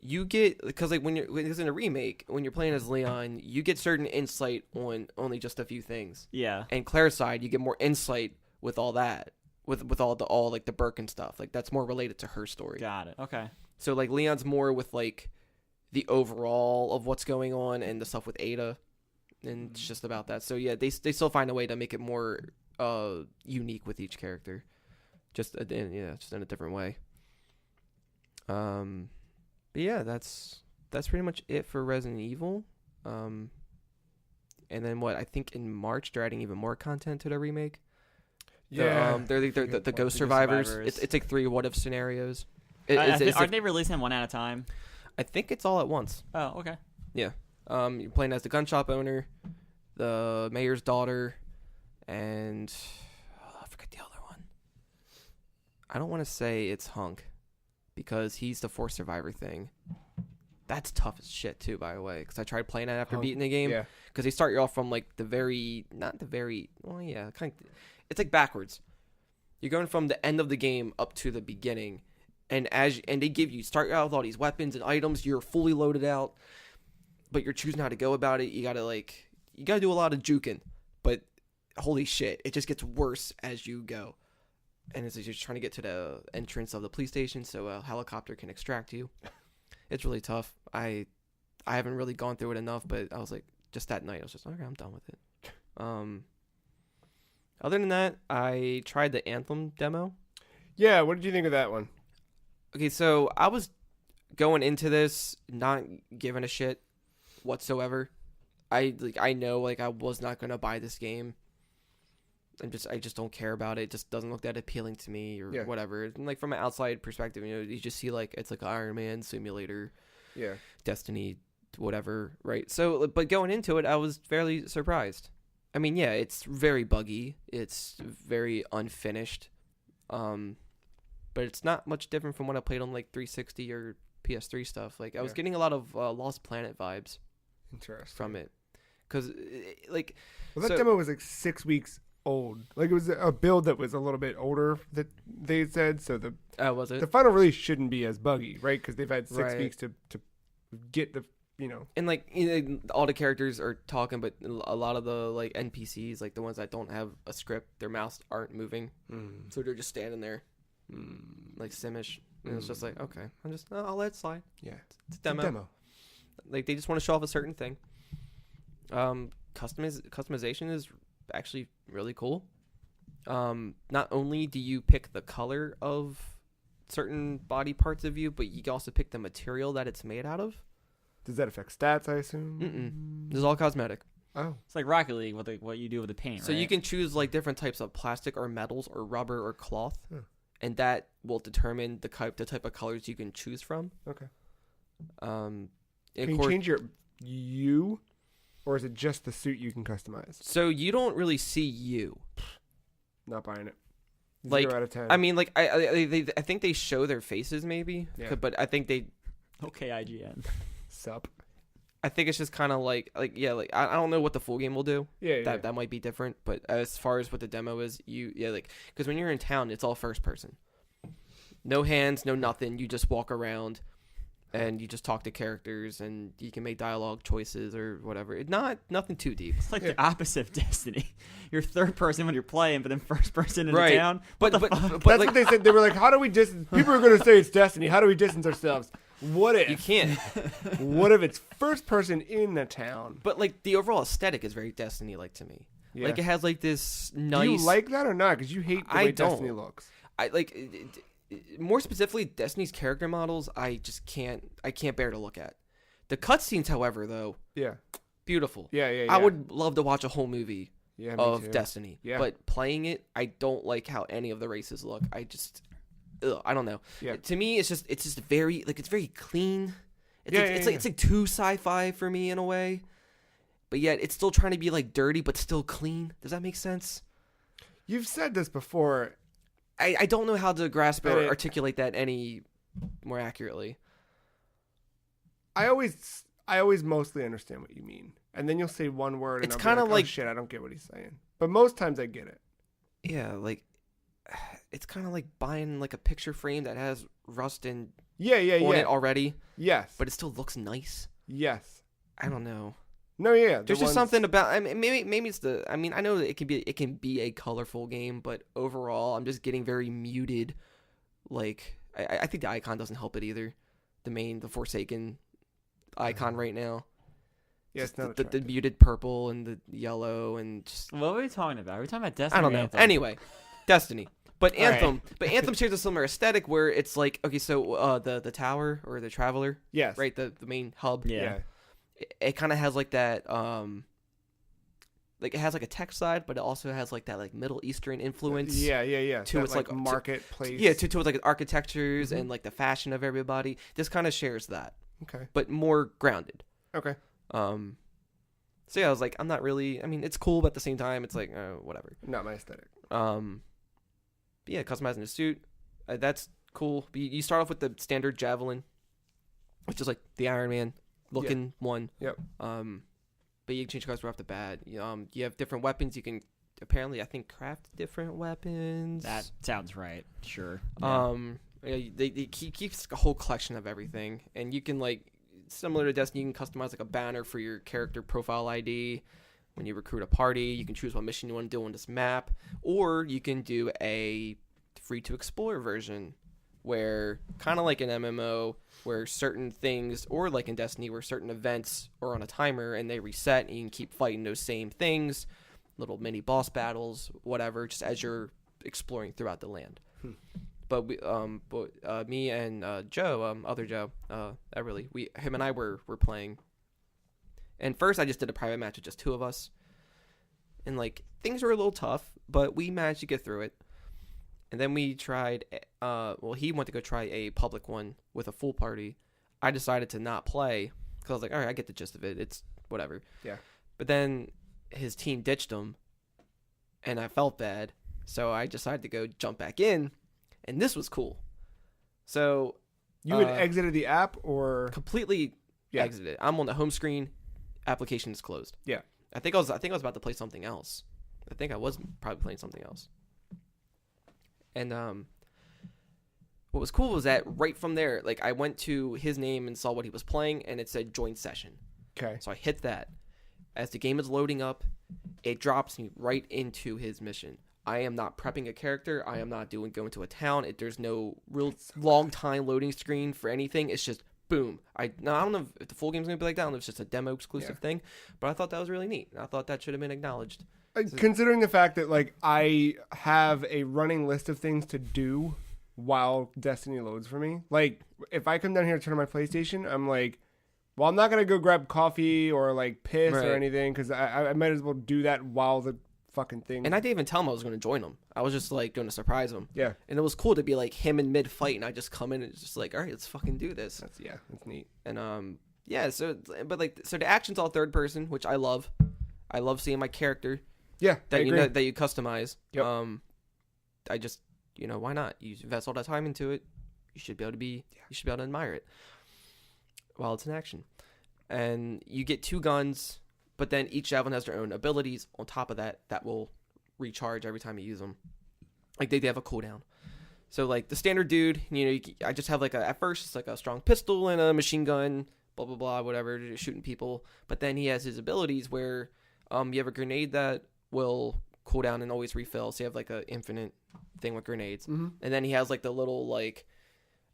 you get, because like when it's in a remake, when you're playing as Leon, you get certain insight on only just a few things. Yeah. And Claire's side, you get more insight with all that, with all like the Birkin stuff. Like that's more related to her story. Got it. Okay. So like Leon's more with like the overall of what's going on and the stuff with Ada, and it's just about that. So yeah, they still find a way to make it more unique with each character, just in a different way. But yeah, that's pretty much it for Resident Evil. And then I think in March they're adding even more content to the remake. Yeah, they're the Ghost Survivors. It's like 3 what if scenarios. Aren't they releasing one at a time? I think it's all at once. Oh, okay. Yeah. You're playing as the gun shop owner, the mayor's daughter, and I forget the other one. I don't want to say it's Hunk because he's the forced survivor thing. That's tough as shit too, by the way, because I tried playing it after beating the game. Yeah. Because they start you off from like it's like backwards. You're going from the end of the game up to the beginning. And they start out with all these weapons and items. You're fully loaded out, but you're choosing how to go about it. You gotta do a lot of juking, but holy shit, it just gets worse as you go. And it's just trying to get to the entrance of the police station so a helicopter can extract you. It's really tough. I haven't really gone through it enough, but I was like, just that night, I was just okay, I'm done with it. Other than that, I tried the Anthem demo. Yeah, what did you think of that one? Okay, so I was going into this not giving a shit whatsoever. I know I was not gonna buy this game. I just don't care about it. It just doesn't look that appealing to me or whatever. And like from an outside perspective, you just see like it's like an Iron Man simulator, Destiny, whatever, right? So, but going into it, I was fairly surprised. I mean, yeah, it's very buggy. It's very unfinished. But it's not much different from when I played on like 360 or PS3 stuff. Like I was getting a lot of Lost Planet vibes. Interesting. From it, because like that demo was like 6 weeks old. Like it was a build that was a little bit older that they said. So was it? The final release shouldn't be as buggy, right? Because they've had 6 weeks to get the And like all the characters are talking, but a lot of the like NPCs, like the ones that don't have a script, their mouths aren't moving, so they're just standing there. Like Simish, and it's just like okay, I'll let it slide. Yeah, it's a demo. Like they just want to show off a certain thing. Customization is actually really cool. Not only do you pick the color of certain body parts of you, but you can also pick the material that it's made out of. Does that affect stats? I assume. This is all cosmetic. Oh, it's like Rocket League with what you do with the paint. So you can choose like different types of plastic or metals or rubber or cloth. And that will determine the type of colors you can choose from. Okay. Can you change you, or is it just the suit you can customize? So you don't really see you. Not buying it. 0 out of 10. I mean, like I think they show their faces maybe, but I think they. Okay, IGN. Sup. I think it's just kind of like I don't know what the full game will do. That might be different, but as far as what the demo is, because when you're in town, it's all first person. No hands, no nothing. You just walk around, and you just talk to characters, and you can make dialogue choices or whatever. It's nothing too deep. It's like the opposite of Destiny. You're third person when you're playing, but then first person in the town. But that's what they said. They were like, "How do we distance?" People are going to say it's Destiny. How do we distance ourselves? What if you can't? What if it's first person in the town? But like the overall aesthetic is very Destiny-like to me. Yeah. Like it has like this nice. Do you like that or not? Because you hate the way Destiny looks. I like more specifically Destiny's character models. I just can't. I can't bear to look at. The cutscenes, however, though. Yeah. Beautiful. Yeah. I would love to watch a whole movie of Destiny. Yeah. But playing it, I don't like how any of the races look. I don't know. Yeah. To me, it's just very it's very clean. It's like too sci-fi for me in a way, but yet it's still trying to be like dirty but still clean. Does that make sense? You've said this before. I don't know how to grasp or articulate that any more accurately. I always mostly understand what you mean, and then you'll say one word, and it's kind of like oh, shit, I don't get what he's saying. But most times I get it. Yeah, like it's kind of like buying like a picture frame that has rust and Yeah. on it already, Yes. but it still looks nice. Yes. I don't know. No, yeah. There's just something about. I mean, maybe it's the. I mean, I know that it can be a colorful game, but overall, I'm just getting very muted. Like, I think the icon doesn't help it either. The Forsaken icon right now. Yeah, it's not the muted purple and the yellow and just. What were we talking about? Are we talking about Destiny? I don't know. Anthem? Anyway, Destiny. But Anthem, right. but Anthem shares a similar aesthetic where it's like, okay, so the tower or the Traveler, Yes. right, the main hub, Yeah. it kind of has like that, like it has like a tech side, but it also has like that like Middle Eastern influence. Yeah. To That, its like marketplace. Yeah, to its like architectures Mhm. and like the fashion of everybody. This kind of shares that, Okay. but more grounded. Okay. So yeah, I was like, I'm not really. I mean, it's cool, but at the same time, it's like whatever. Not my aesthetic. But yeah, customizing the suit, that's cool. But you start off with the standard javelin, which is like the Iron Man looking one. Yep. But you can change colors right off the bat. You have different weapons. You can apparently, I think, craft different weapons. That sounds right. Sure. Yeah, they keeps a whole collection of everything, and you can like similar to Destiny, you can customize like a banner for your character profile ID. When you recruit a party, you can choose what mission you want to do on this map, or you can do a free to explore version where kind of like an MMO where certain things, or like in Destiny where certain events are on a timer and they reset and you can keep fighting those same things, little mini boss battles, whatever, just as you're exploring throughout the land. But me and Joe, other Joe, Everly, him and I were playing. And first, I just did a private match with just two of us, and like things were a little tough, but we managed to get through it. And then we tried. He went to go try a public one with a full party. I decided to not play because I was like, all right, I get the gist of it. It's whatever. Yeah. But then his team ditched him, and I felt bad, so I decided to go jump back in. And this was cool. So You had exited the app or completely exited. I'm on the home screen. Application is closed. Yeah. I think I was about to play something else. I think I was probably playing something else. And what was cool was that right from there, like I went to his name and saw what he was playing, and it said join session. Okay. So I hit that. As the game is loading up, it drops me right into his mission. I am not prepping a character. I am not going to a town. There's no real long time loading screen for anything. It's just boom. I don't know if the full game's going to be like that. I don't know if it's just a demo exclusive thing. But I thought that was really neat. I thought that should have been acknowledged. Considering the fact that like I have a running list of things to do while Destiny loads for me. Like if I come down here to turn on my PlayStation, I'm like, well, I'm not going to go grab coffee or like piss or anything because I might as well do that while the fucking thing. And I didn't even tell him I was going to join him. I was just like going to surprise him. Yeah. And it was cool to be like him in mid fight, and I just come in and it's just like, all right, let's fucking do this. That's neat. And so the action's all third person, which I love. I love seeing my character. Yeah. That you customize. Yep. I just why not? You invest all that time into it. You should be able to admire it while it's in action. And you get two guns. But then each javelin has their own abilities on top of that will recharge every time you use them. Like they have a cooldown. So like the standard dude, I just have like at first it's like a strong pistol and a machine gun, blah blah blah, whatever, just shooting people. But then he has his abilities where you have a grenade that will cool down and always refill. So you have like an infinite thing with grenades. Mm-hmm. And then he has like the little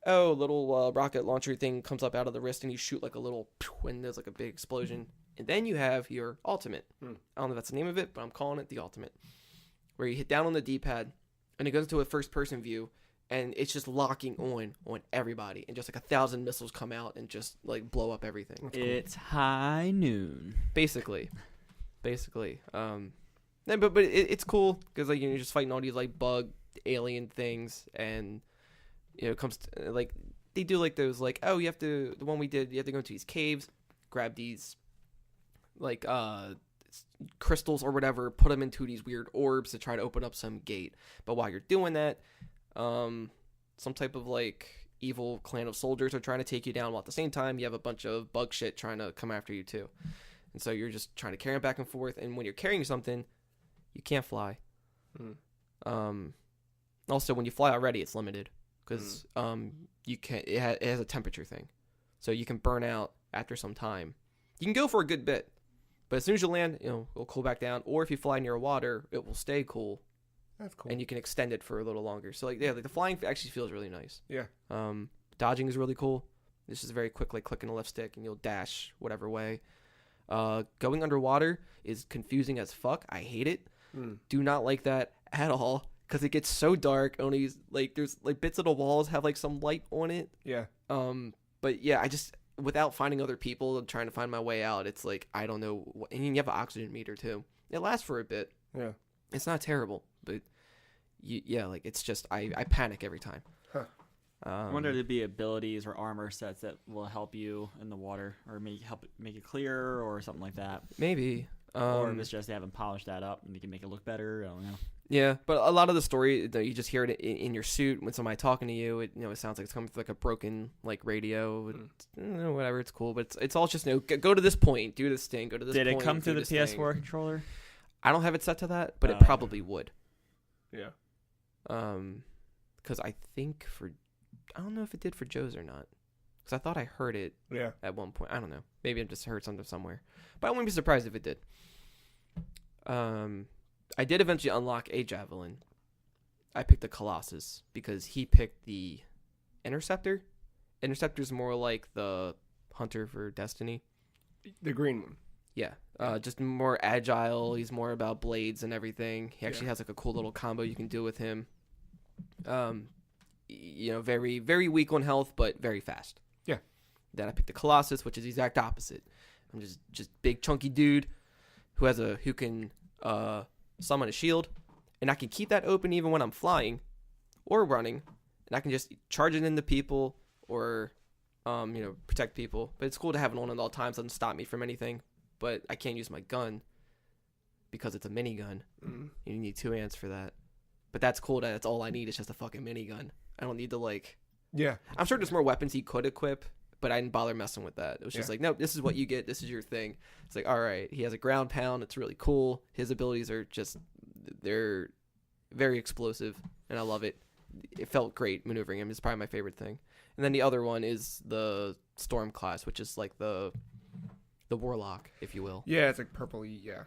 rocket launcher thing comes up out of the wrist, and you shoot like a little, and there's like a big explosion. And then you have your ultimate. I don't know if that's the name of it, but I'm calling it the ultimate. Where you hit down on the D-pad, and it goes into a first-person view, and it's just locking on everybody. And just like 1,000 missiles come out and just like blow up everything. Cool. It's high noon. Basically. But it's cool, because like you're just fighting all these like bug alien things, and it comes to, like they do like those like, oh, you have to go into these caves, grab these like crystals or whatever, put them into these weird orbs to try to open up some gate. But while you're doing that, some type of like evil clan of soldiers are trying to take you down, while at the same time you have a bunch of bug shit trying to come after you too. And so you're just trying to carry them back and forth, and when you're carrying something, you can't fly. Also, when you fly already, it's limited, because it has a temperature thing, so you can burn out after some time. You can go for a good bit, but as soon as you land, it'll cool back down. Or if you fly near water, it will stay cool. That's cool. And you can extend it for a little longer. So like the flying actually feels really nice. Yeah. Dodging is really cool. This is very quick, like clicking the left stick and you'll dash whatever way. Going underwater is confusing as fuck. I hate it. Do not like that at all because it gets so dark. Only like there's like bits of the walls have like some light on it. Yeah. But yeah, I just without finding other people and trying to find my way out, it's like I don't know. And you have an oxygen meter too. It lasts for a bit. Yeah. It's not terrible, but like it's just I panic every time. Huh. I wonder if there'd be abilities or armor sets that will help you in the water or make it clearer or something like that. Maybe. Or if it's just they haven't polished that up and they can make it look better. I don't know. Yeah, but a lot of the story, you just hear it in your suit when somebody talking to you. It sounds like it's coming through like a broken like radio. Whatever, it's cool, but it's all just go to this point, do this thing, go to this. Did point, it come through the PS4 thing. controller? I don't have it set to that, but it probably would. Yeah. Because I think I don't know if it did for Joe's or not. Because I thought I heard it. Yeah. At one point, I don't know. Maybe I just heard something somewhere, but I wouldn't be surprised if it did. I did eventually unlock a javelin. I picked the Colossus because he picked the Interceptor. Interceptor's more like the Hunter for Destiny. The green one. Yeah, just more agile. He's more about blades and everything. He actually has like a cool little combo you can do with him. Very, very weak on health, but very fast. Yeah. Then I picked the Colossus, which is the exact opposite. I'm just big chunky dude who can summon a shield, and I can keep that open even when I'm flying or running, and I can just charge it into people or protect people. But it's cool to have it on at all times. Doesn't stop me from anything. But I can't use my gun because it's a minigun. You need 2 hands for that. But that's cool. That's all I need is just a fucking minigun. I don't need to Yeah. I'm sure there's more weapons he could equip, but I didn't bother messing with that. It was just like, no, this is what you get. This is your thing. It's like, all right, he has a ground pound. It's really cool. His abilities are they're very explosive, and I love it. It felt great maneuvering him. It's probably my favorite thing. And then the other one is the Storm class, which is like the Warlock, if you will. Yeah, it's like purpley. Yeah.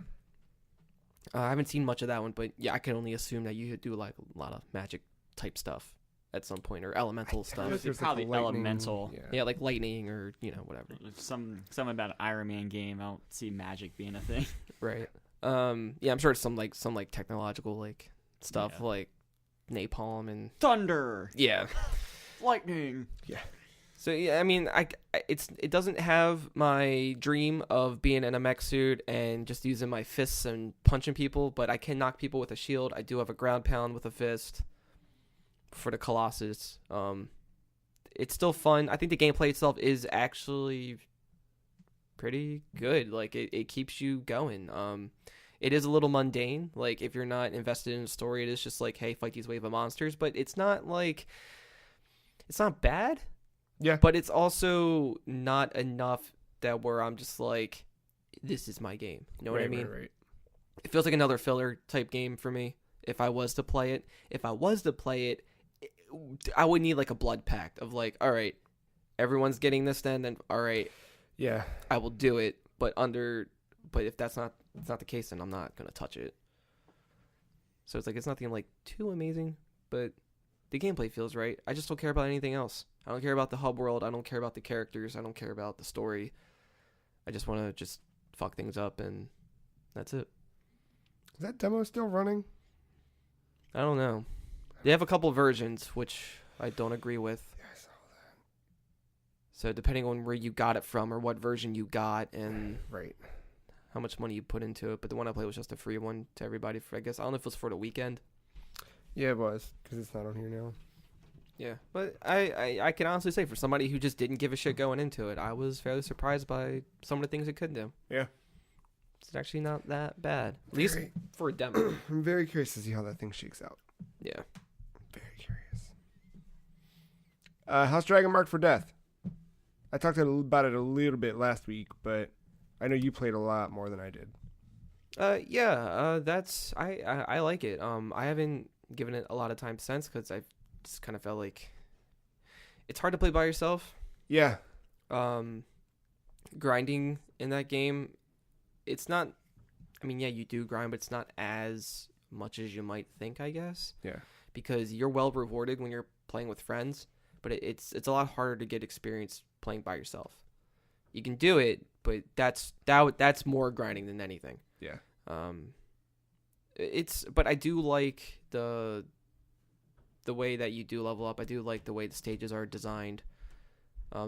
I haven't seen much of that one, but yeah, I can only assume that you do like a lot of magic type stuff at some point, or elemental stuff. It's probably elemental. Yeah, like lightning or whatever. Something about an Iron Man game. I don't see magic being a thing. Right. Yeah, I'm sure it's some technological like stuff like napalm and thunder. Yeah. Lightning. Yeah. So yeah, I mean, it doesn't have my dream of being in a mech suit and just using my fists and punching people, but I can knock people with a shield. I do have a ground pound with a fist for the Colossus. It's still fun. I think the gameplay itself is actually pretty good. Like it keeps you going. It is a little mundane. Like if you're not invested in the story, it is just like, hey, fight these wave of monsters. But it's not bad. Yeah. But it's also not enough that where I'm just like, this is my game. You know what I mean? Right. It feels like another filler type game for me. If I was to play it, I would need like a blood pact of like, all right, everyone's getting this then all right, yeah, I will do it. But if it's not the case, then I'm not gonna touch it. So it's like it's nothing like too amazing, but the gameplay feels right. I just don't care about anything else. I don't care about the hub world. I don't care about the characters. I don't care about the story. I just want to just fuck things up, and that's it. Is that demo still running? I don't know. They have a couple versions, which I don't agree with. Yeah, I saw that. So depending on where you got it from or what version you got and right, how much money you put into it. But the one I played was just a free one to everybody. I guess I don't know if it was for the weekend. Yeah, it was, because it's not on here now. Yeah, but I can honestly say for somebody who just didn't give a shit going into it, I was fairly surprised by some of the things it could do. Yeah. It's actually not that bad. At least for a demo. I'm very curious to see how that thing shakes out. Yeah. Very curious. How's Dragon Marked for Death? I talked about it a little bit last week, but I know you played a lot more than I did. That's I like it. I haven't given it a lot of time since because I've just kind of felt like it's hard to play by yourself. Yeah. Grinding in that game, it's not. I mean, yeah, you do grind, but it's not as much as you might think, I guess. Yeah. Because you're well rewarded when you're playing with friends, but it's a lot harder to get experience playing by yourself. You can do it, but that's more grinding than anything. Yeah. But I do like the way that you do level up. I do like the way the stages are designed.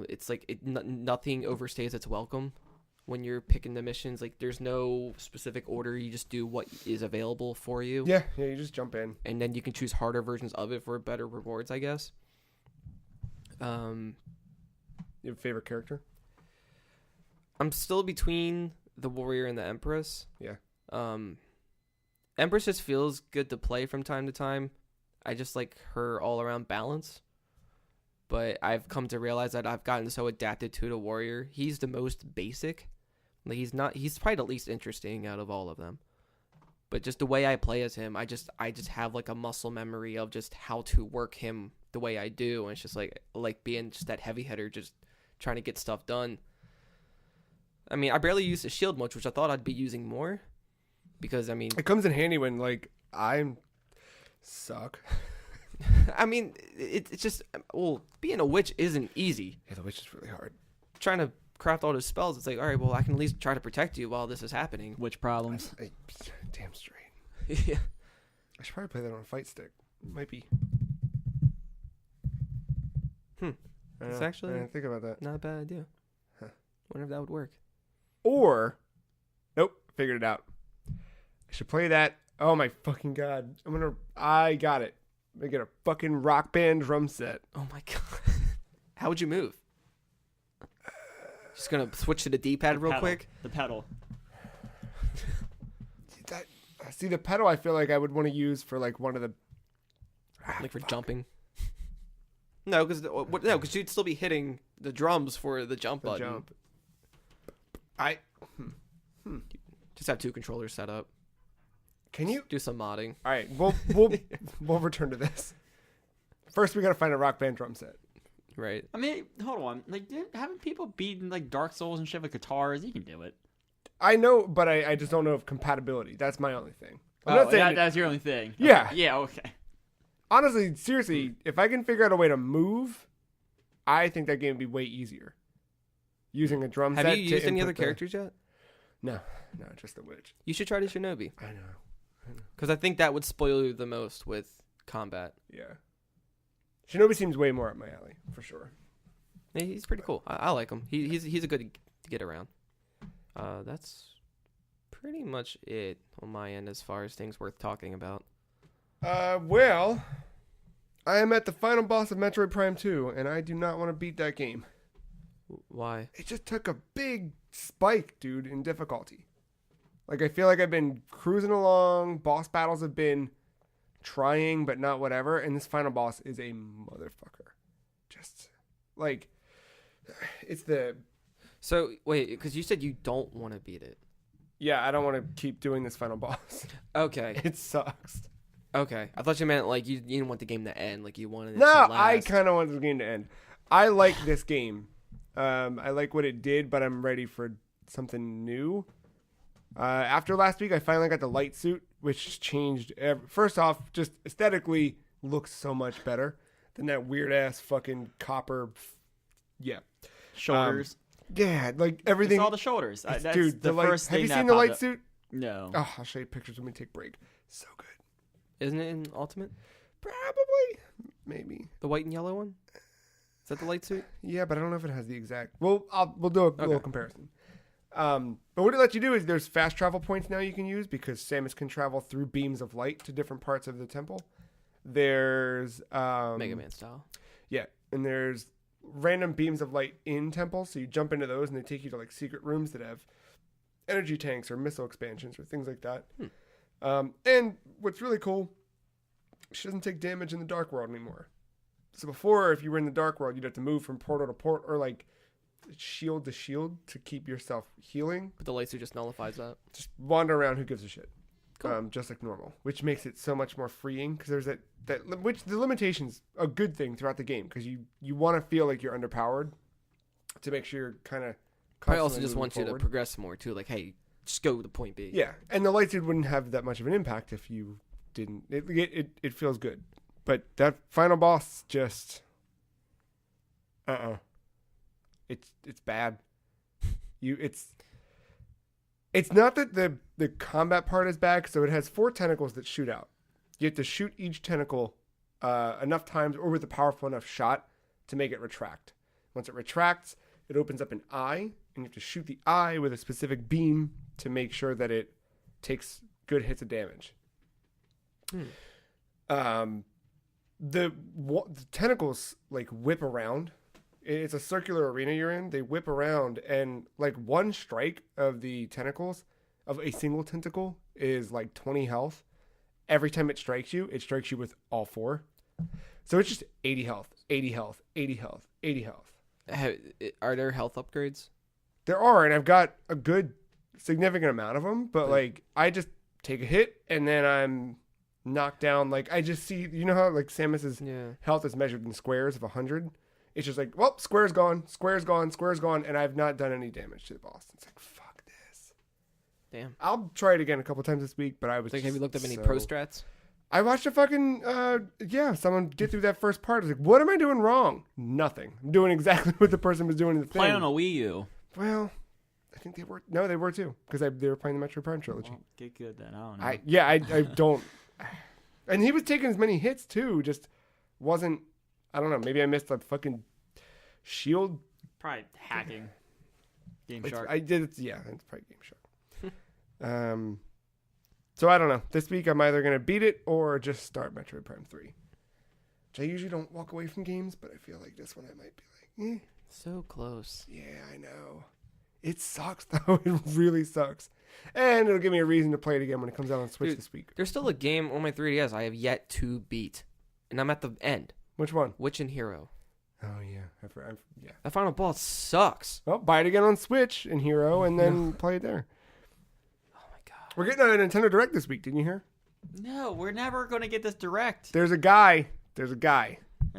It's like nothing overstays its welcome when you're picking the missions. Like there's no specific order. You just do what is available for you. Yeah, you just jump in. And then you can choose harder versions of it for better rewards, I guess. You have a favorite character? I'm still between the warrior and the empress. Yeah. Empress just feels good to play from time to time. I just like her all-around balance. But I've come to realize that I've gotten so adapted to the warrior. He's the most basic. Like he's probably the least interesting out of all of them. But just the way I play as him, I just have like a muscle memory of just how to work him the way I do. And it's just like being just that heavy hitter, just trying to get stuff done. I mean, I barely use the shield much, which I thought I'd be using more. Because, I mean... It comes in handy when, like, I suck. I mean, it's just... Well, being a witch isn't easy. Yeah, the witch is really hard. Trying to craft all those spells, it's like, all right, well, I can at least try to protect you while this is happening. Which problems? Damn straight. Yeah. I should probably play that on a fight stick. It might be. It's actually... I didn't think about that. Not a bad idea. Huh. Wonder if that would work. Or... Nope, figured it out. I should play that. Oh my fucking god. I got it. I'm gonna get a fucking Rock Band drum set. Oh my god. How would you move? Just gonna switch to the D-pad real quick? The pedal. See, the pedal I feel like I would want to use for like one of the... Like for jumping? No, because you'd still be hitting the drums for the jump button. Just have two controllers set up. Can you do some modding? All right, we'll return to this. First, we gotta find a Rock Band drum set. Right. I mean, hold on. Like, haven't people beaten like Dark Souls and shit with guitars? You can do it. I know, but I just don't know of compatibility. That's my only thing. I'm Oh, not saying that's your only thing. Yeah. Okay. Yeah. Okay. Honestly, seriously, if I can figure out a way to move, I think that game would be way easier. Using a drum set. Have you used any input other characters yet? No, just the witch. You should try the Shinobi. I know. Because I think that would spoil you the most with combat. Yeah. Shinobi seems way more up my alley, for sure. Yeah, he's pretty cool. I like him. He's a good to get around. That's pretty much it on my end as far as things worth talking about. Well, I am at the final boss of Metroid Prime 2, and I do not want to beat that game. Why? It just took a big spike, dude, in difficulty. Like, I feel like I've been cruising along, boss battles have been trying, but not whatever, and this final boss is a motherfucker. Just, like, it's the... So, wait, because you said you don't want to beat it. Yeah, I don't want to keep doing this final boss. Okay. It sucks. Okay. I thought you meant, like, you didn't want the game to end. Like, you wanted it no, to last. I kind of want this game to end. I like this game. I like what it did, but I'm ready for something new. After last week, I finally got the light suit, which changed. First off, just aesthetically looks so much better than that weird-ass fucking copper. Yeah. Shoulders. Yeah, like everything. It's all the shoulders. That's Dude, the first have thing you that seen the popped light up. suit? No. Oh, I'll show you pictures when we take break. So good. Isn't it in Ultimate? Probably. Maybe. The white and yellow one? Is that the light suit? Yeah, but I don't know if it has the exact. We'll do a little comparison. But what it lets you do is there's fast travel points now you can use because Samus can travel through beams of light to different parts of the temple. There's Mega Man style. Yeah, and there's random beams of light in temples, so you jump into those and they take you to like secret rooms that have energy tanks or missile expansions or things like that. And what's really cool, she doesn't take damage in the Dark World anymore. So before, if you were in the Dark World, you'd have to move from portal to portal or like shield to shield to keep yourself healing. But the light suit just nullifies that. Just wander around, who gives a shit? Cool. just like normal, which makes it so much more freeing because there's which the limitation's a good thing throughout the game because you want to feel like you're underpowered to make sure you're kind of. I also just want you to progress more too. Like, hey, just go to point B. Yeah, and the light speed wouldn't have that much of an impact if you didn't. It feels good, but that final boss just. It's bad. It's not that the combat part is bad, so it has 4 tentacles that shoot out. You have to shoot each tentacle enough times or with a powerful enough shot to make it retract. Once it retracts, it opens up an eye, and you have to shoot the eye with a specific beam to make sure that it takes good hits of damage. The tentacles like whip around. It's a circular arena you're in. They whip around, and like one strike of the tentacles, of a single tentacle, is like 20 health. Every time it strikes you with all 4. So it's just 80 health, 80 health, 80 health, 80 health. Are there health upgrades? There are, and I've got a good, significant amount of them, but like I just take a hit, and then I'm knocked down. Like I just see, you know how like Samus's health is measured in squares of 100? It's just like, well, square's gone, and I've not done any damage to the boss. It's like, fuck this. Damn. I'll try it again a couple times this week, but I was like, have you looked up any pro strats? I watched a fucking, someone get through that first part. I was like, what am I doing wrong? Nothing. I'm doing exactly what the person was doing in the thing. Play on a Wii U. Well, I think they were. No, they were too, because they were playing the Metroid Prime trilogy. Well, get good then. I don't know. I don't. And he was taking as many hits too, just wasn't. I don't know. Maybe I missed a fucking shield. Probably hacking. Game Shark. I did. Yeah, it's probably Game Shark. So I don't know. This week I'm either gonna beat it or just start Metroid Prime 3. Which I usually don't walk away from games, but I feel like this one I might be like, So close. Yeah, I know. It sucks though. It really sucks. And it'll give me a reason to play it again when it comes out on Switch this week. There's still a game on my 3DS I have yet to beat, and I'm at the end. Which one? Witch and Hero. Oh yeah, yeah. That final boss sucks. Well, buy it again on Switch and Hero, and then play it there. Oh my god. We're getting a Nintendo Direct this week. Didn't you hear? No, we're never going to get this direct. There's a guy. There's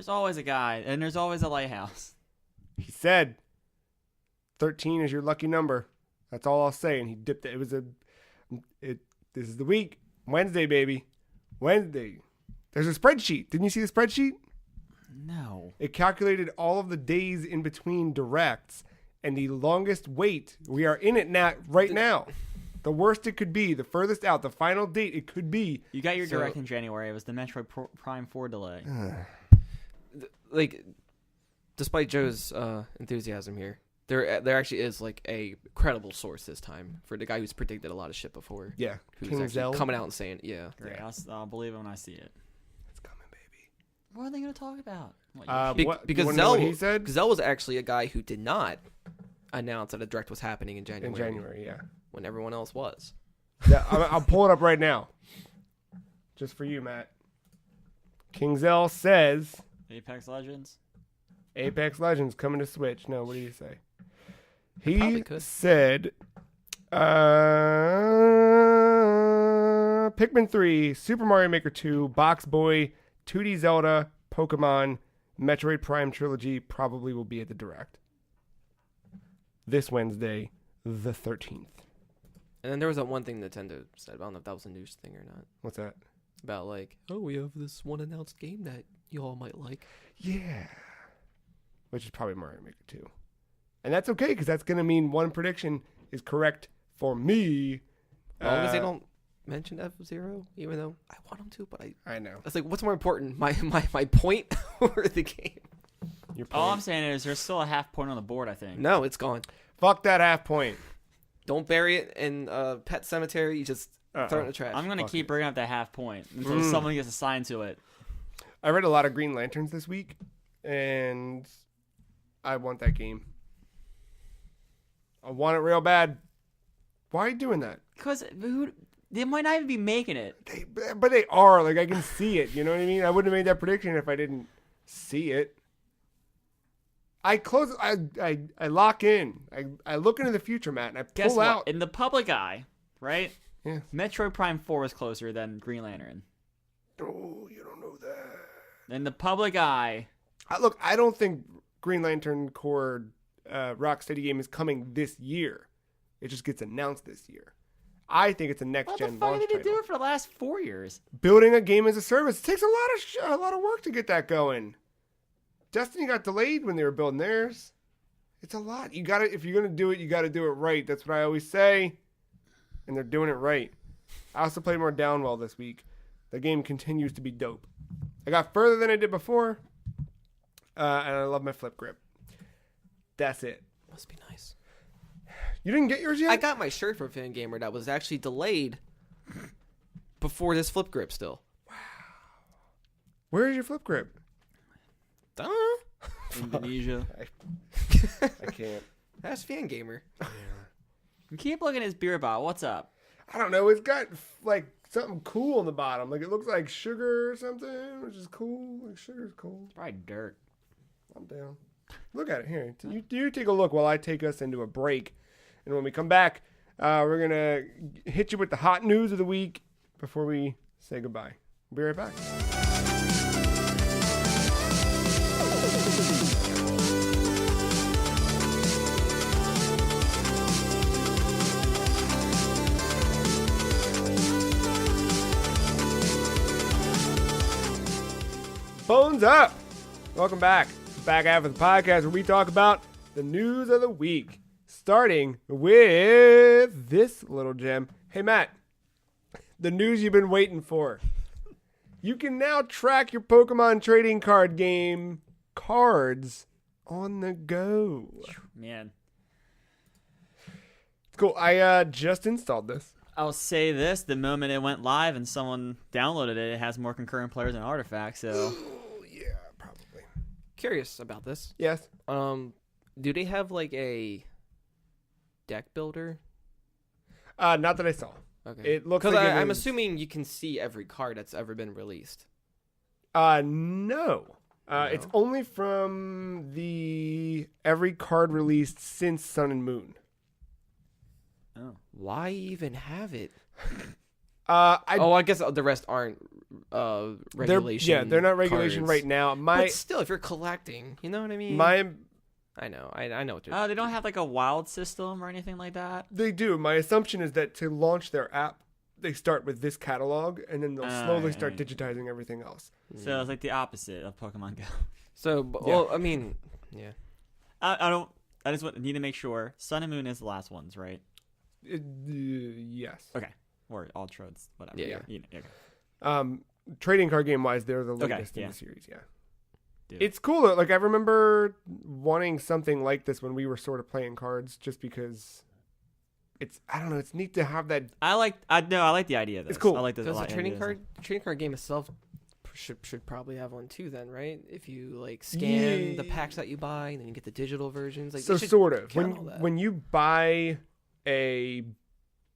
always a guy, and there's always a lighthouse. He said 13 is your lucky number. That's all I'll say. And he dipped it. This is the week. Wednesday, baby. Wednesday. There's a spreadsheet. Didn't you see the spreadsheet? No. It calculated all of the days in between directs and the longest wait. We are in it right now. The worst it could be, the furthest out, the final date it could be. You got your direct in January. It was the Metroid Prime 4 delay. Like, despite Joe's enthusiasm here, there actually is like a credible source this time for the guy who's predicted a lot of shit before. Yeah, who's actually coming out and saying, yeah. Great. Yeah. I'll believe it when I see it. It's coming, baby. What are they going to talk about? Because Zell was actually a guy who did not announce that a direct was happening in January. In January, yeah. When everyone else was. Yeah, I'll pull it up right now. Just for you, Matt. King Zell says Apex Legends coming to Switch. No, what do you say? He said Pikmin 3, Super Mario Maker 2, Box Boy, 2D Zelda, Pokemon, Metroid Prime Trilogy probably will be at the Direct. This Wednesday, the 13th. And then there was that one thing Nintendo said. I don't know if that was a news thing or not. What's that? About like, oh, we have this one announced game that you all might like. Yeah. Which is probably Mario Maker 2. And that's okay, because that's going to mean one prediction is correct for me. As long as they don't mention F-Zero, even though I want them to, but I know. It's like, what's more important, my point or the game? All I'm saying is there's still a half point on the board, I think. No, it's gone. Fuck that half point. Don't bury it in Pet Cemetery. You just throw it in the trash. I'm going to keep bringing up that half point until someone gets assigned to it. I read a lot of Green Lanterns this week, and I want that game. I want it real bad. Why are you doing that? Because they might not even be making it. But they are. Like, I can see it. You know what I mean? I wouldn't have made that prediction if I didn't see it. I close. I lock in. I look into the future, Matt, and I pull out. In the public eye, right? Yeah. Metroid Prime 4 was closer than Green Lantern. Oh, you don't know that. In the public eye. Look, I don't think Green Lantern Corps Rocksteady game is coming this year. It just gets announced this year. I think it's a next What the gen fuck launch did they title. do it for the last 4 years? Building a game as a service it takes a lot of work to get that going. Destiny got delayed when they were building theirs. It's a lot. You got to if you're gonna do it, you got to do it right. That's what I always say, and they're doing it right. I also played more Downwell this week. The game continues to be dope. I got further than I did before, and I love my flip grip. That's it. Must be nice. You didn't get yours yet? I got my shirt from Fangamer that was actually delayed before this flip grip still. Where is your flip grip? Duh. Indonesia. I can't. That's Fangamer. Keep looking at his beer bottle. What's up? I don't know. It's got like something cool on the bottom. Like it looks like sugar or something, which is cool. Like sugar's cool. Probably dirt. I'm down. Look at it here. You take a look while I take us into a break. And when we come back, we're going to hit you with the hot news of the week before we say goodbye. We'll be right back. Bones up! Welcome back. Back after the podcast where we talk about the news of the week. Starting with this little gem. Hey, Matt, the news you've been waiting for. You can now track your Pokemon trading card game cards on the go. Man. It's cool. I just installed this. I'll say this. The moment it went live and someone downloaded it, it has more concurrent players than Artifact, so... Yeah, probably. Curious about this. Yes. Do they have like a deck builder? Not that I saw. Okay. It looks because like I'm assuming you can see every card that's ever been released. No. It's only from the every card released since Sun and Moon. Oh. Why even have it? I guess the rest aren't regulation. They're not regulation cards. right now. But still, if you're collecting, you know what I mean. I know what you're. They don't have like a wild system or anything like that? They do. My assumption is that to launch their app, they start with this catalog, and then they'll slowly start digitizing everything else. So it's like the opposite of Pokemon Go. So, well, I mean, yeah. I just need to make sure. Sun and Moon is the last ones, right? Yes. Okay. Or Ultras, whatever. Yeah. Okay. Trading card game wise, they're the Okay, latest in yeah. the series. Yeah. Dude. It's cool. Like I remember wanting something like this when we were sort of playing cards, just because it's I don't know. It's neat to have that. I like the idea of this. It's cool. I like this a Does lot. the trading card game itself should probably have one too? Then, right? If you like scan the packs that you buy, and then you get the digital versions. Like, So they should sort of count all that. when you buy a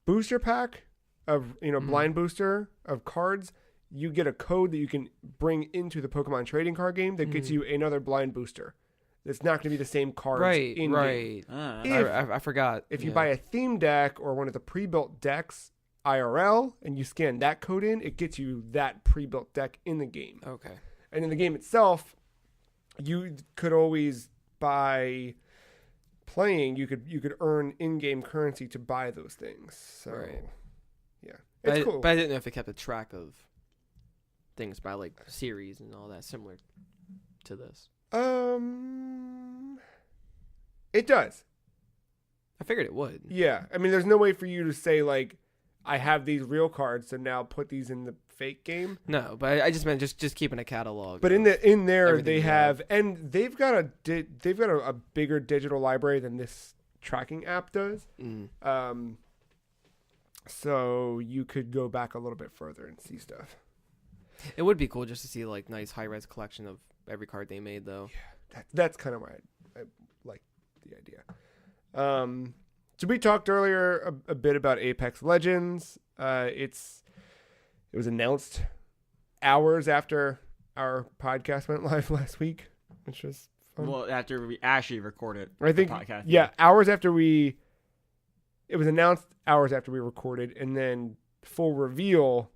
booster pack of blind booster of cards, you get a code that you can bring into the Pokemon trading card game that gets you another blind booster. It's not going to be the same cards in game. I forgot. If you buy a theme deck or one of the pre-built decks IRL and you scan that code in, it gets you that pre-built deck in the game. Okay. And in the game itself, you could always buy playing. You could earn in-game currency to buy those things. So, yeah, it's cool. But I didn't know if it kept a track of things by like series and all that similar to this. It does. I figured it would. Yeah, I mean, there's no way for you to say like, I have these real cards, so now put these in the fake game. No, but I just meant just keeping a catalog. But in there they you have, and they've got a bigger digital library than this tracking app does. So you could go back a little bit further and see stuff. It would be cool just to see like nice high res collection of every card they made, though. Yeah, that's kind of why I like the idea. So we talked earlier a bit about Apex Legends. It was announced hours after our podcast went live last week, which was fun. Well, after we actually recorded I think the podcast. yeah, hours after we it was announced hours after we recorded, and then full reveal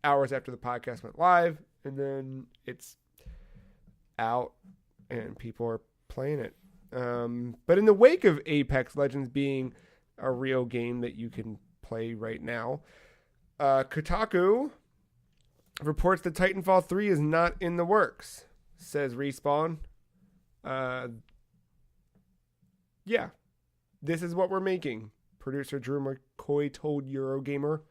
hours after the podcast went live, and then it's out and people are playing it. But in the wake of Apex Legends being a real game that you can play right now, Kotaku reports that Titanfall 3 is not in the works, says Respawn. Yeah, this is what we're making. Producer Drew McCoy told Eurogamer.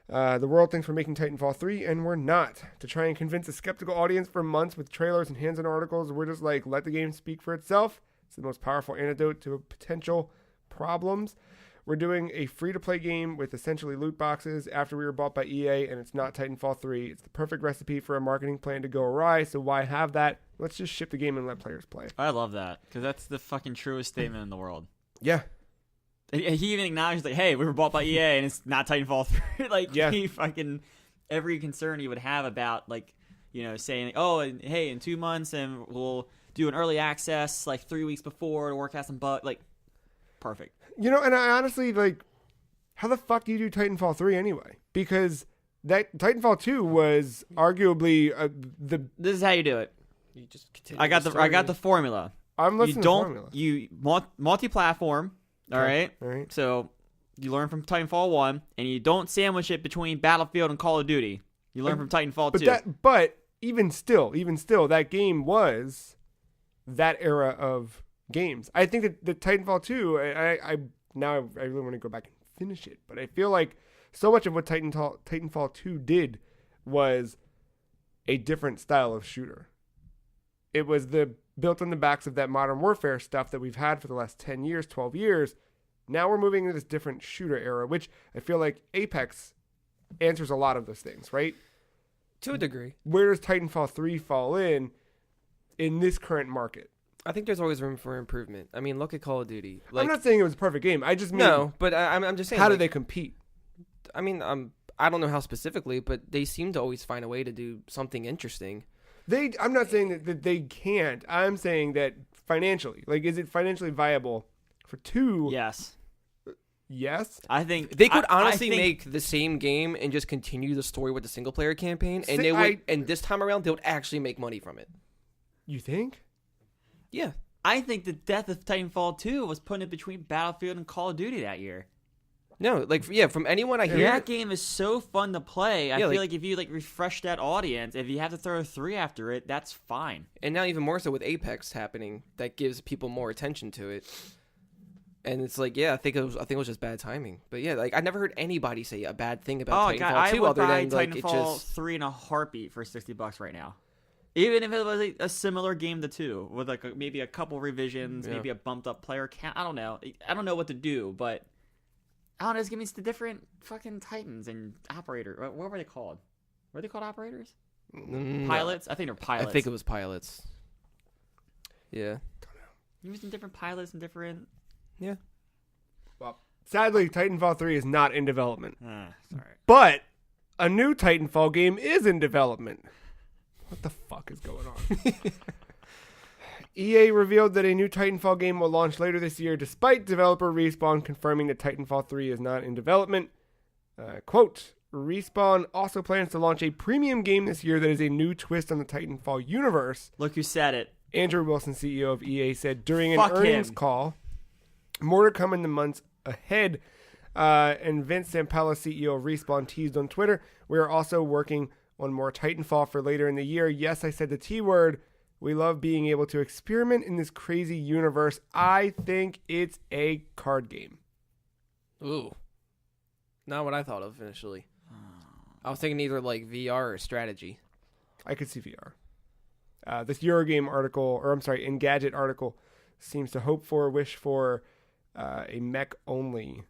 The world thinks we're making Titanfall 3, and we're not. To try and convince a skeptical audience for months with trailers and hands-on articles, we're just like, let the game speak for itself. It's the most powerful antidote to potential problems. We're doing a free-to-play game with essentially loot boxes after we were bought by EA, and it's not Titanfall 3. It's the perfect recipe for a marketing plan to go awry, so why have that? Let's just ship the game and let players play. I love that, because that's the fucking truest statement in the world. Yeah. He even acknowledged, like, hey, we were bought by EA, and it's not Titanfall 3. Like, yeah. He fucking, every concern he would have about, like, you know, saying, oh, and hey, in 2 months, and we'll do an early access, like, 3 weeks before to work out some bugs. Like, perfect. You know, and I honestly, like, how the fuck do you do Titanfall 3 anyway? Because that Titanfall 2 was arguably This is how you do it. You just continue. I got the formula. I'm listening to the formula. You multi-platform, all right? All right. So you learn from Titanfall 1, and you don't sandwich it between Battlefield and Call of Duty. You learn from Titanfall 2. But even still, that game was that era of games. I think that the Titanfall 2, I really want to go back and finish it, but I feel like so much of what Titanfall 2 did was a different style of shooter. It was built on the backs of that Modern Warfare stuff that we've had for the last 10 years, 12 years. Now we're moving into this different shooter era, which I feel like Apex answers a lot of those things, right? To a degree. Where does Titanfall 3 fall in this current market? I think there's always room for improvement. I mean, look at Call of Duty. Like, I'm not saying it was a perfect game. I just mean... No, but I'm just saying... How do they compete? I mean, I don't know how specifically, but they seem to always find a way to do something interesting. I'm not saying that they can't. I'm saying that financially. Like, is it financially viable for 2? Yes. Yes? I think... They could honestly make the same game and just continue the story with the single-player campaign, and and this time around, they would actually make money from it. You think? Yeah. I think the death of Titanfall 2 was putting it between Battlefield and Call of Duty that year. No, from anyone I hear... That game is so fun to play. I feel like if you, refresh that audience, if you have to throw a 3 after it, that's fine. And now even more so with Apex happening, that gives people more attention to it. And it's like, I think it was just bad timing. But I never heard anybody say a bad thing about Titanfall 2 other than Titanfall 3 in a heartbeat for $60 right now. Even if it was a similar game to 2, with maybe a couple revisions, maybe a bumped up player count. I don't know. I don't know what to do, but I don't know. Just give me the different fucking Titans and operator. What were they called? Were they called operators? Pilots? I think they're pilots. I think it was pilots. Yeah. Give me some different pilots and different. Yeah. Well, sadly, Titanfall 3 is not in development. Sorry. But a new Titanfall game is in development. What the fuck is going on? EA revealed that a new Titanfall game will launch later this year, despite developer Respawn confirming that Titanfall 3 is not in development. Quote, Respawn also plans to launch a premium game this year that is a new twist on the Titanfall universe. Look who said it. Andrew Wilson, CEO of EA, said during an earnings call, more to come in the months ahead. And Vince Zampella, CEO of Respawn, teased on Twitter, we are also working on more Titanfall for later in the year. Yes, I said the T word. We love being able to experiment in this crazy universe. I think it's a card game. Ooh. Not what I thought of initially. I was thinking either VR or strategy. I could see VR. This Eurogame article, Engadget article, seems to wish for a mech-only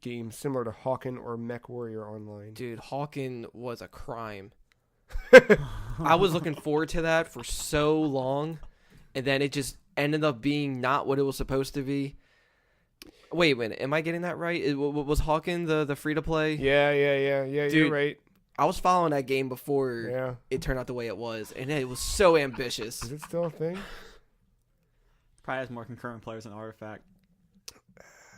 game similar to Hawken or Mech Warrior Online. Dude, Hawken was a crime. I was looking forward to that for so long, and then it just ended up being not what it was supposed to be. Wait a minute, am I getting that right? Was Hawken the free-to-play? Yeah, dude, you're right. I was following that game before it turned out the way it was, and it was so ambitious. Is it still a thing? Probably has more concurrent players than Artifact.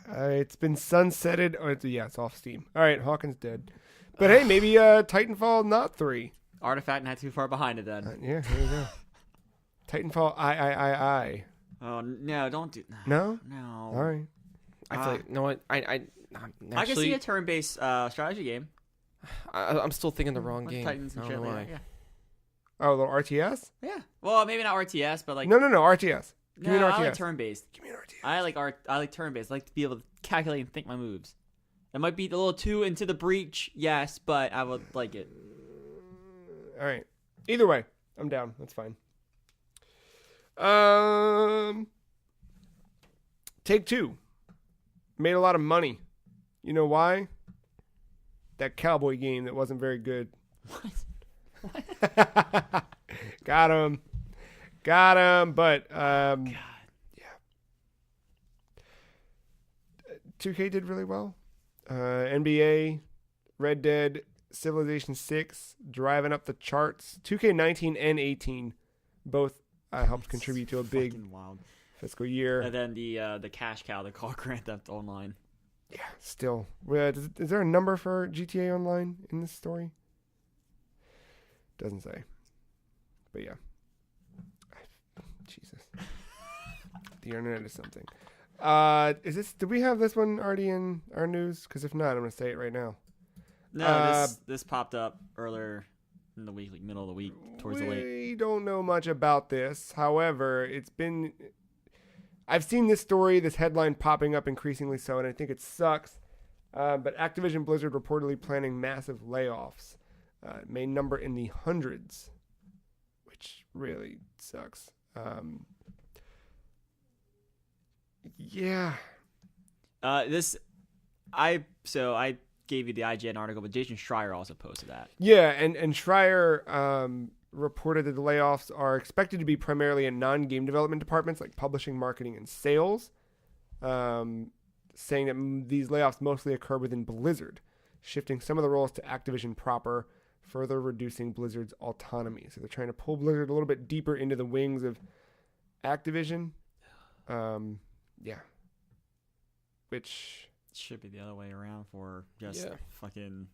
It's been sunsetted. Oh, it's off Steam. All right, Hawkins dead. But hey, maybe Titanfall not 3. Artifact not too far behind it then. Yeah, here we go. Titanfall I. Oh no! Don't do No? No. All right. I feel like, you know what? I'm I can see actually, a turn-based strategy game. I'm still thinking the wrong With game. Titans and I shit don't know like why. that, Oh, a little RTS? yeah. Well, maybe not RTS, but like No, RTS. Give me an no, RTS. I like turn-based. Give me an RTS. I like turn-based. I like to be able to calculate and think my moves. It might be a little too into the breach, yes, but I would like it. All right. Either way, I'm down. That's fine. Take-Two made a lot of money. You know why? That cowboy game that wasn't very good. What? Got him. But God. yeah. 2K did really well. NBA, Red Dead, Civilization 6, driving up the charts. 2K19 and 18 both helped contribute to a big Fucking wild. fiscal year. And then the cash cow, the call Grand Theft Online. Yeah, still. Is there a number for GTA Online in this story? Doesn't say. But yeah. Jesus. The internet is something. Did we have this one already in our news? Because if not, I'm going to say it right now. No, this popped up earlier in the week, like middle of the week, towards the late. We don't know much about this. However, I've seen this story, this headline popping up increasingly so, and I think it sucks. But Activision Blizzard reportedly planning massive layoffs. It may number in the hundreds, which really sucks. Yeah. I gave you the IGN article, but Jason Schreier also posted that. Yeah, and Schreier reported that the layoffs are expected to be primarily in non-game development departments like publishing, marketing, and sales, saying that these layoffs mostly occur within Blizzard, shifting some of the roles to Activision proper, further reducing Blizzard's autonomy. So they're trying to pull Blizzard a little bit deeper into the wings of Activision. Yeah. Which It should be the other way around for just fucking...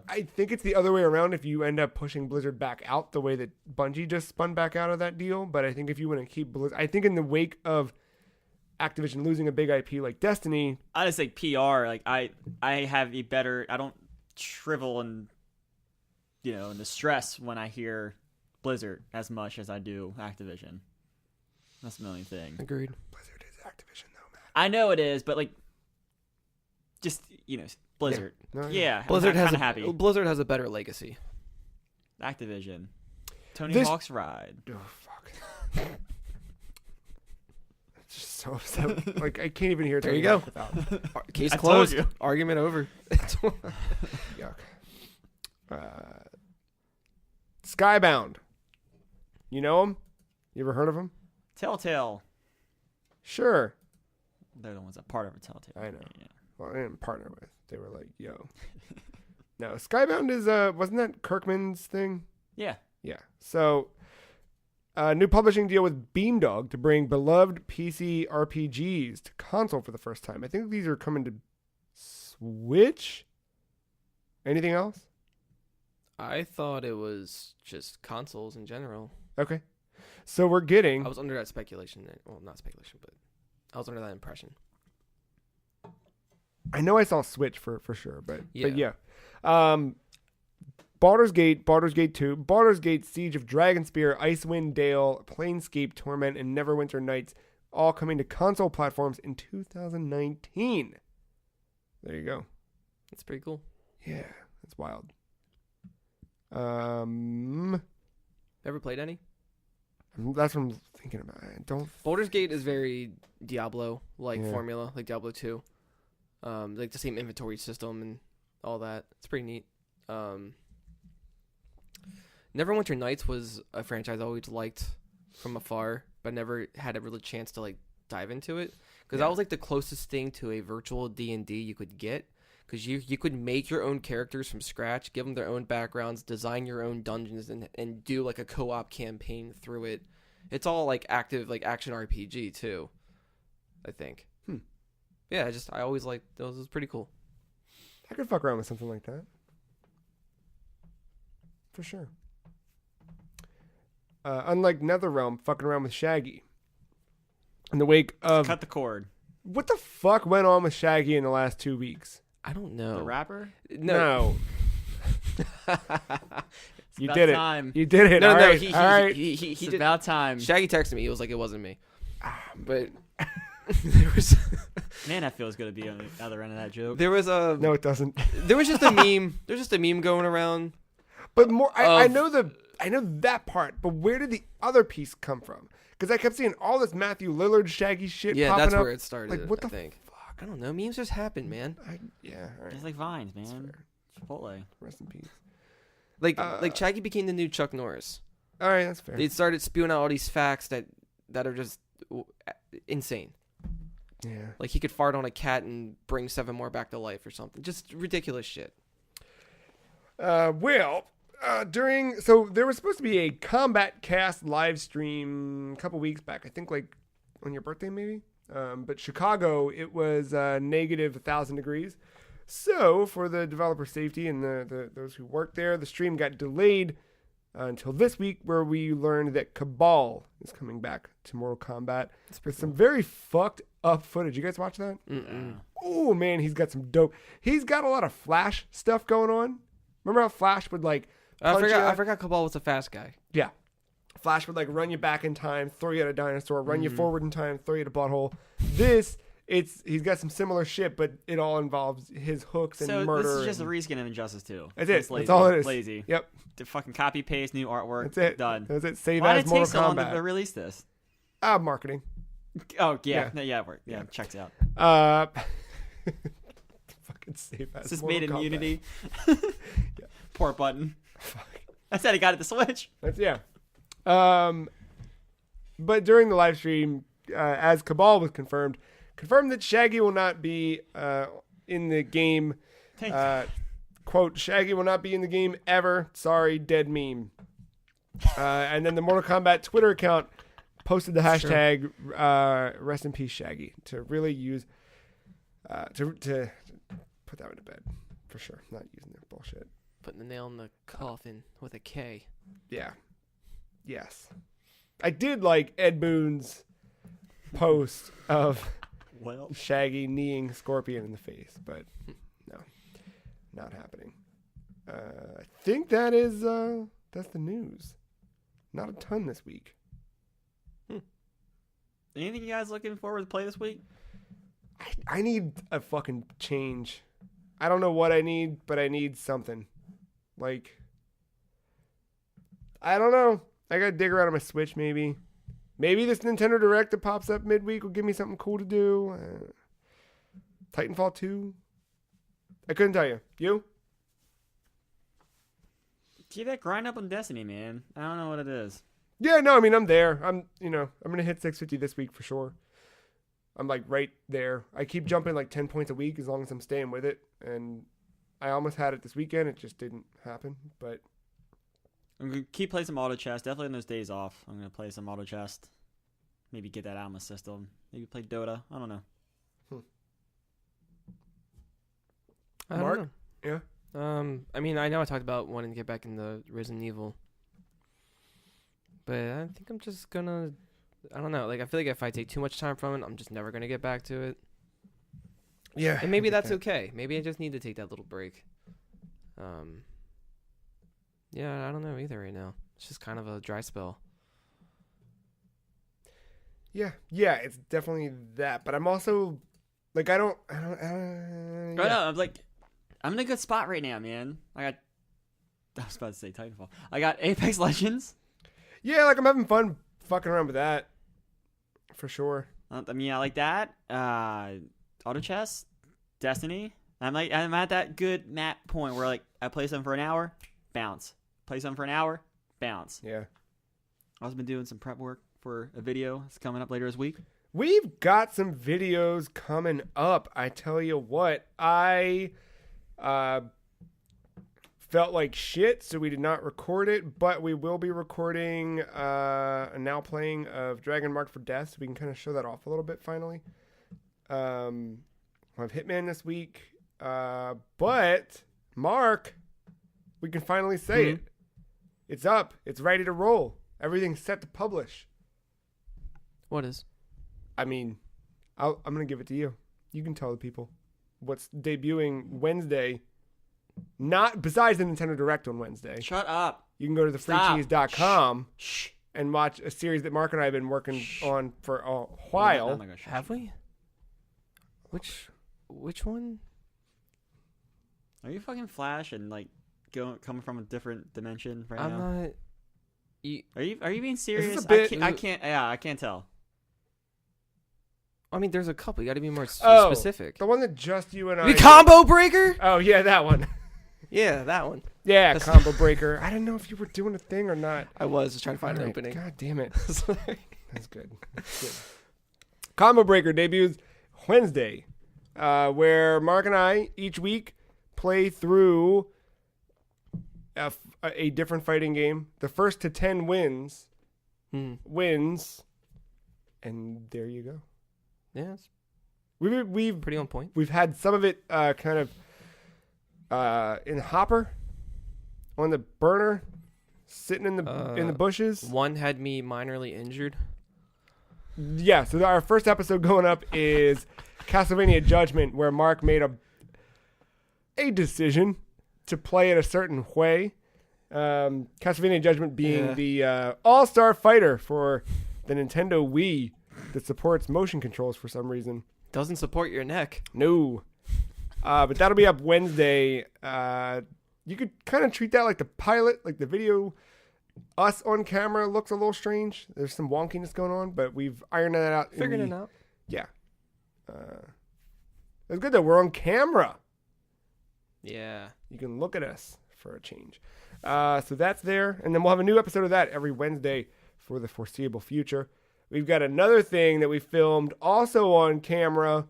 I think it's the other way around if you end up pushing Blizzard back out the way that Bungie just spun back out of that deal. But I think if you want to keep Blizzard... I think in the wake of Activision losing a big IP like Destiny... I just think PR, like, I have a better... I don't shrivel and, in the stress when I hear Blizzard as much as I do Activision. That's the only thing. Agreed. Blizzard is Activision, though, man. I know it is, but, like, just, Blizzard. Yeah. No, Yeah, Blizzard I'm has happy. Blizzard has a better legacy. Activision. Tony This- Hawk's Ride. Oh, fuck. It's just so upset. Like, I can't even hear There you Tony go. Hawk without. Case I told closed. you. Argument over. Yuck. Skybound. You know him? You ever heard of him? Telltale. Sure. They're the ones that part of a Telltale. I know. Yeah. Well, I didn't partner with. They were like, yo. No, Skybound is, wasn't that Kirkman's thing? Yeah. Yeah. So, new publishing deal with Beamdog to bring beloved PC RPGs to console for the first time. I think these are coming to Switch. Anything else? I thought it was just consoles in general. Okay. So we're getting... I was under that speculation. Well, not speculation, but I was under that impression. I know I saw Switch for sure, but Yeah. Baldur's Gate 2, Baldur's Gate Siege of Dragonspear, Icewind Dale, Planescape Torment, and Neverwinter Nights all coming to console platforms in 2019. There you go. That's pretty cool. Yeah, that's wild. Ever played any? That's what I'm thinking about. I don't. Baldur's Gate is very Diablo-like Yeah. formula, like Diablo 2. Like the same inventory system and all that. It's pretty neat. Neverwinter Nights was a franchise I always liked from afar, but never had a real chance to like dive into it because that was like the closest thing to a virtual D&D you could get. Because you could make your own characters from scratch, give them their own backgrounds, design your own dungeons, and do like a co-op campaign through it. It's all like active, like action RPG too, I think. yeah, I always liked those. It was pretty cool. I could fuck around with something like that. For sure. Unlike NetherRealm, fucking around with Shaggy. In the wake of... Cut the cord. What the fuck went on with Shaggy in the last 2 weeks? I don't know. The rapper? No. You about did it. time. You did it. No, All no, right. he All right. It's did. about time. Shaggy texted me. He was like, it wasn't me. But there was Man, that feels good to be on the other end of that joke. there was a No, it doesn't. there was just a meme. There's just a meme going around. But more, I know that part. But where did the other piece come from? Because I kept seeing all this Matthew Lillard Shaggy shit. Yeah, popping that's up. where it started. Like, what I the think. fuck? I don't know. Memes just happen, man. Yeah. All right. Just like Vines, man. Chipotle. Rest in peace. Like Shaggy became the new Chuck Norris. All right, that's fair. They started spewing out all these facts that are just insane. Yeah. Like he could fart on a cat and bring 7 more back to life or something. Just ridiculous shit. So there was supposed to be a Combat Cast live stream a couple weeks back. I think like on your birthday maybe. But Chicago, it was negative 1,000 degrees. So for the developer safety and the those who work there, the stream got delayed until this week, where we learned that Kabal is coming back to Mortal Kombat with some very fucked up footage. You guys watch that? Oh man, he's got some dope. He's got a lot of Flash stuff going on. Remember how Flash would like? I forgot Kabal was a fast guy. Yeah. Flash would like run you back in time, throw you at a dinosaur, run you forward in time, throw you at a butthole. He's got some similar shit, but it all involves his hooks and So murder. this is just a reskin of Injustice 2. That's it. It's lazy. That's all it is. Lazy. Yep. To fucking copy paste new artwork. That's it. Done. That's it. Save Why as did it take Mortal so long to Kombat. release this? Marketing. Oh yeah, it worked. Yeah, checks out. Fucking save as It's just Mortal made in Kombat. Unity. Port button. I said I got it to Switch. That's yeah. But during the live stream, as Kabal was confirmed that Shaggy will not be in the game. Quote, Shaggy will not be in the game ever. Sorry, dead meme. And then the Mortal Kombat Twitter account posted the hashtag rest in peace Shaggy to really use to put that one to bed for sure. Not using their bullshit. Putting the nail in the coffin with a K. Yeah. Yes. I did like Ed Boon's post of Shaggy kneeing Scorpion in the face, but no, not happening. I think that's the news. Not a ton this week. Anything you guys looking forward to play this week? I need a fucking change. I don't know what I need, but I need something. Like, I don't know. I gotta dig around on my Switch, maybe. Maybe this Nintendo Direct that pops up midweek will give me something cool to do. Titanfall 2. I couldn't tell you. You? Keep that grind up on Destiny, man. I don't know what it is. Yeah, no, I mean, I'm there. I'm gonna hit 650 this week for sure. I'm like right there. I keep jumping like 10 points a week as long as I'm staying with it. And I almost had it this weekend. It just didn't happen. But I'm gonna keep playing some auto chest. Definitely on those days off. I'm gonna play some auto chest. Maybe get that out of my system. Maybe play Dota. I don't know. I don't Marc? know. Yeah. I mean, I know I talked about wanting to get back in the Resident Evil, but I think I'm just gonna. I don't know. Like, I feel like if I take too much time from it, I'm just never gonna get back to it. Yeah. And maybe that's okay. Maybe I just need to take that little break. Yeah, I don't know either right now. It's just kind of a dry spell. Yeah, it's definitely that. But I'm also like, I don't. I know. I'm in a good spot right now, man. I was about to say Titanfall. I got Apex Legends. Yeah, like I'm having fun fucking around with that, for sure. I mean, I like that. Auto chess, Destiny. I'm at that good map point where like I play something for an hour, bounce. Play something for an hour, bounce. Yeah. I've also been doing some prep work for a video. It's coming up later this week. We've got some videos coming up. I tell you what, I felt like shit, so we did not record it, but we will be recording a now playing of Dragon Mark for Death, so we can kind of show that off a little bit finally. We'll have Hitman this week. But Mark, we can finally say it. It's up. It's ready to roll. Everything's set to publish. What is? I mean, I'm going to give it to you. You can tell the people what's debuting Wednesday. Not besides the Nintendo Direct on Wednesday. Shut up. You can go to thefreecheese.com and watch a series that Mark and I have been working on for a while. Have we? Which one? Are you fucking Flash and like coming from a different dimension right I'm now? not. Are you being serious? a bit- I can't. Yeah, I can't tell. I mean, there's a couple. You got to be more specific. The one that just you and I... The Combo Breaker? Oh, yeah, that one. Yeah, that one. Yeah, Combo Breaker. I didn't know if you were doing a thing or not. I was just trying to find an Alright, opening. God damn it. That's good. That's good. Combo Breaker debuts Wednesday, where Mark and I each week play through a different fighting game. The first to 10 wins, and there you go. Yeah, it's We've pretty on point. We've had some of it kind of in the hopper, on the burner, sitting in the bushes. One had me minorly injured. Yeah, so our first episode going up is Castlevania Judgment, where Mark made a decision to play it a certain way. Castlevania Judgment being the all-star fighter for the Nintendo Wii that supports motion controls for some reason. Doesn't support your neck. No. But that'll be up Wednesday. You could kind of treat that like the pilot, like the video. Us on camera looks a little strange. There's some wonkiness going on, but we've ironed that out. Figured it out. Yeah. It's good that we're on camera. Yeah. You can look at us for a change. So that's there. And then we'll have a new episode of that every Wednesday for the foreseeable future. We've got another thing that we filmed also on camera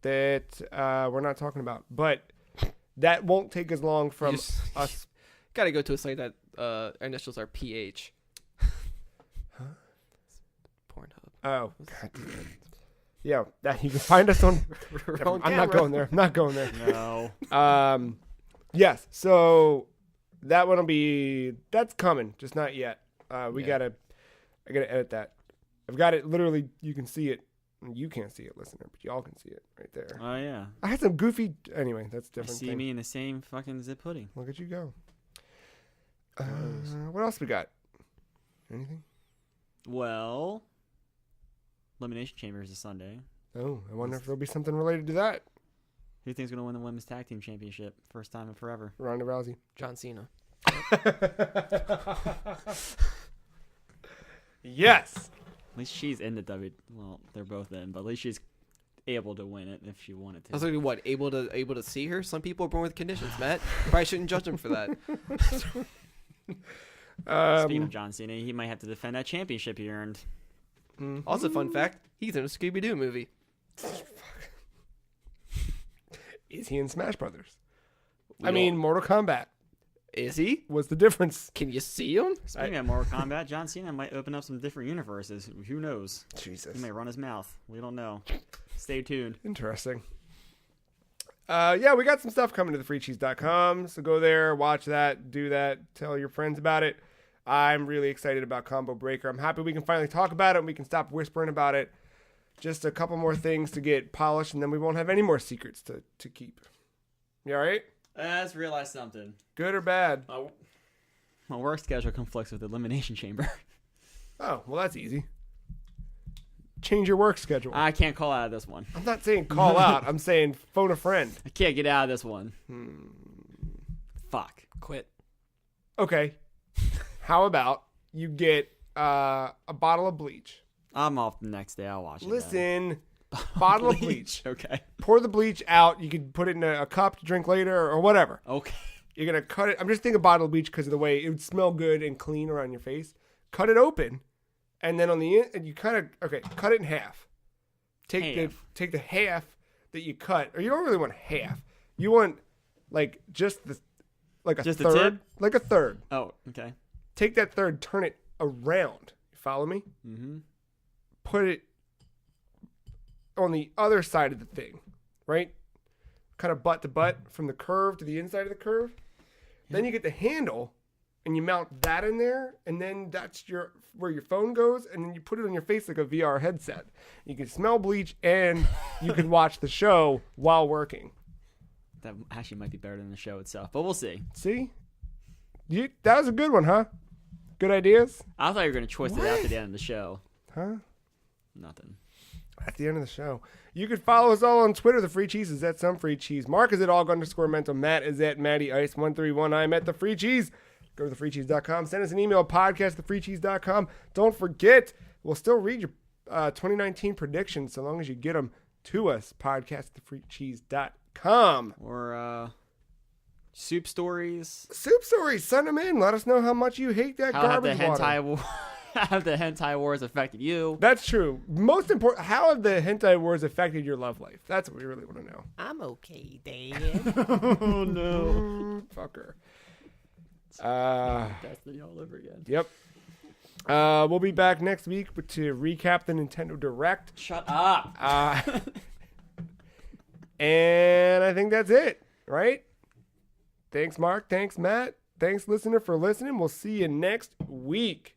that we're not talking about. But that won't take as long from us. Got to go to a site that our initials are PH. Huh? Pornhub. Oh, God. Yeah, that you can find us on. I'm not going there. I'm not going there. No. Yes. So that one will be. That's coming, just not yet. I gotta edit that. I've got it literally. You can see it. You can't see it, listener, but y'all can see it right there. Oh yeah. I had some goofy. Anyway, that's a different. See thing. me in the same fucking zip pudding. Look at you go. What else we got? Anything? Well, Elimination Chamber is a Sunday. Oh, I wonder if there'll be something related to that. Who do you think's gonna win the Women's Tag Team Championship? First time in forever. Ronda Rousey. John Cena. Yes. At least she's in the W. Well, they're both in, but at least she's able to win it if she wanted to. I was like, what? Able to see her? Some people are born with conditions, Matt. Probably shouldn't judge them for that. Speaking of John Cena, he might have to defend that championship he earned. Also, fun fact: he's in a Scooby-Doo movie. Is he in Smash Brothers? I mean, Mortal Kombat. Is he? What's the difference? Can you see him? Speaking of Mortal Kombat, John Cena might open up some different universes. Who knows? Jesus. He may run his mouth. We don't know. Stay tuned. Interesting. Yeah, we got some stuff coming to thefreecheese.com. So go there, watch that, do that, tell your friends about it. I'm really excited about Combo Breaker. I'm happy we can finally talk about it and we can stop whispering about it. Just a couple more things to get polished, and then we won't have any more secrets to keep. You all right? I just realized something. Good or bad? My work schedule conflicts with the Elimination Chamber. Oh, well, that's easy. Change your work schedule. I can't call out of this one. I'm not saying call out. I'm saying phone a friend. I can't get out of this one. Fuck. Quit. Okay. How about you get a bottle of bleach? I'm off the next day. I'll watch it. Listen, bottle of bleach. Okay. Pour the bleach out. You can put it in a cup to drink later or whatever. Okay. You're going to cut it. I'm just thinking bottle of bleach because of the way it would smell good and clean around your face. Cut it open. And then on the end, and you kind of, cut it in half. Take the half that you cut, or you don't really want half. You want like just a just third, a tip? like a third. Oh, okay. Take that third, turn it around. You follow me? Mm-hmm. Put it on the other side of the thing, right? kind of butt to butt from the curve to the inside of the curve. Then you get the handle, and you mount that in there, and then that's where your phone goes, and then you put it on your face like a VR headset. You can smell bleach, and you can watch the show while working. That actually might be better than the show itself, but we'll see. See? That was a good one, huh? Good ideas? I thought you were going to twist it out to the end of the show. Huh? Nothing. At the end of the show. You can follow us all on Twitter. The Free Cheese is at Some Free Cheese. Mark is at _mental. Matt is at MattyIce131. I'm at The Free Cheese. Go to thefreecheese.com. Send us an email, podcast@thefreecheese.com. Don't forget, we'll still read your 2019 predictions so long as you get them to us, podcast@thefreecheese.com. Or soup stories. Soup stories, send them in. Let us know how much you hate that garbage water. How have the hentai wars affected you? That's true. Most important, how have the hentai wars affected your love life? That's what we really want to know. I'm okay, Dad. Oh, no. Fucker. Destiny all over again. Yep. We'll be back next week to recap the Nintendo Direct. Shut up. And I think that's it, right? Thanks, Mark. Thanks, Matt. Thanks, listener, for listening. We'll see you next week.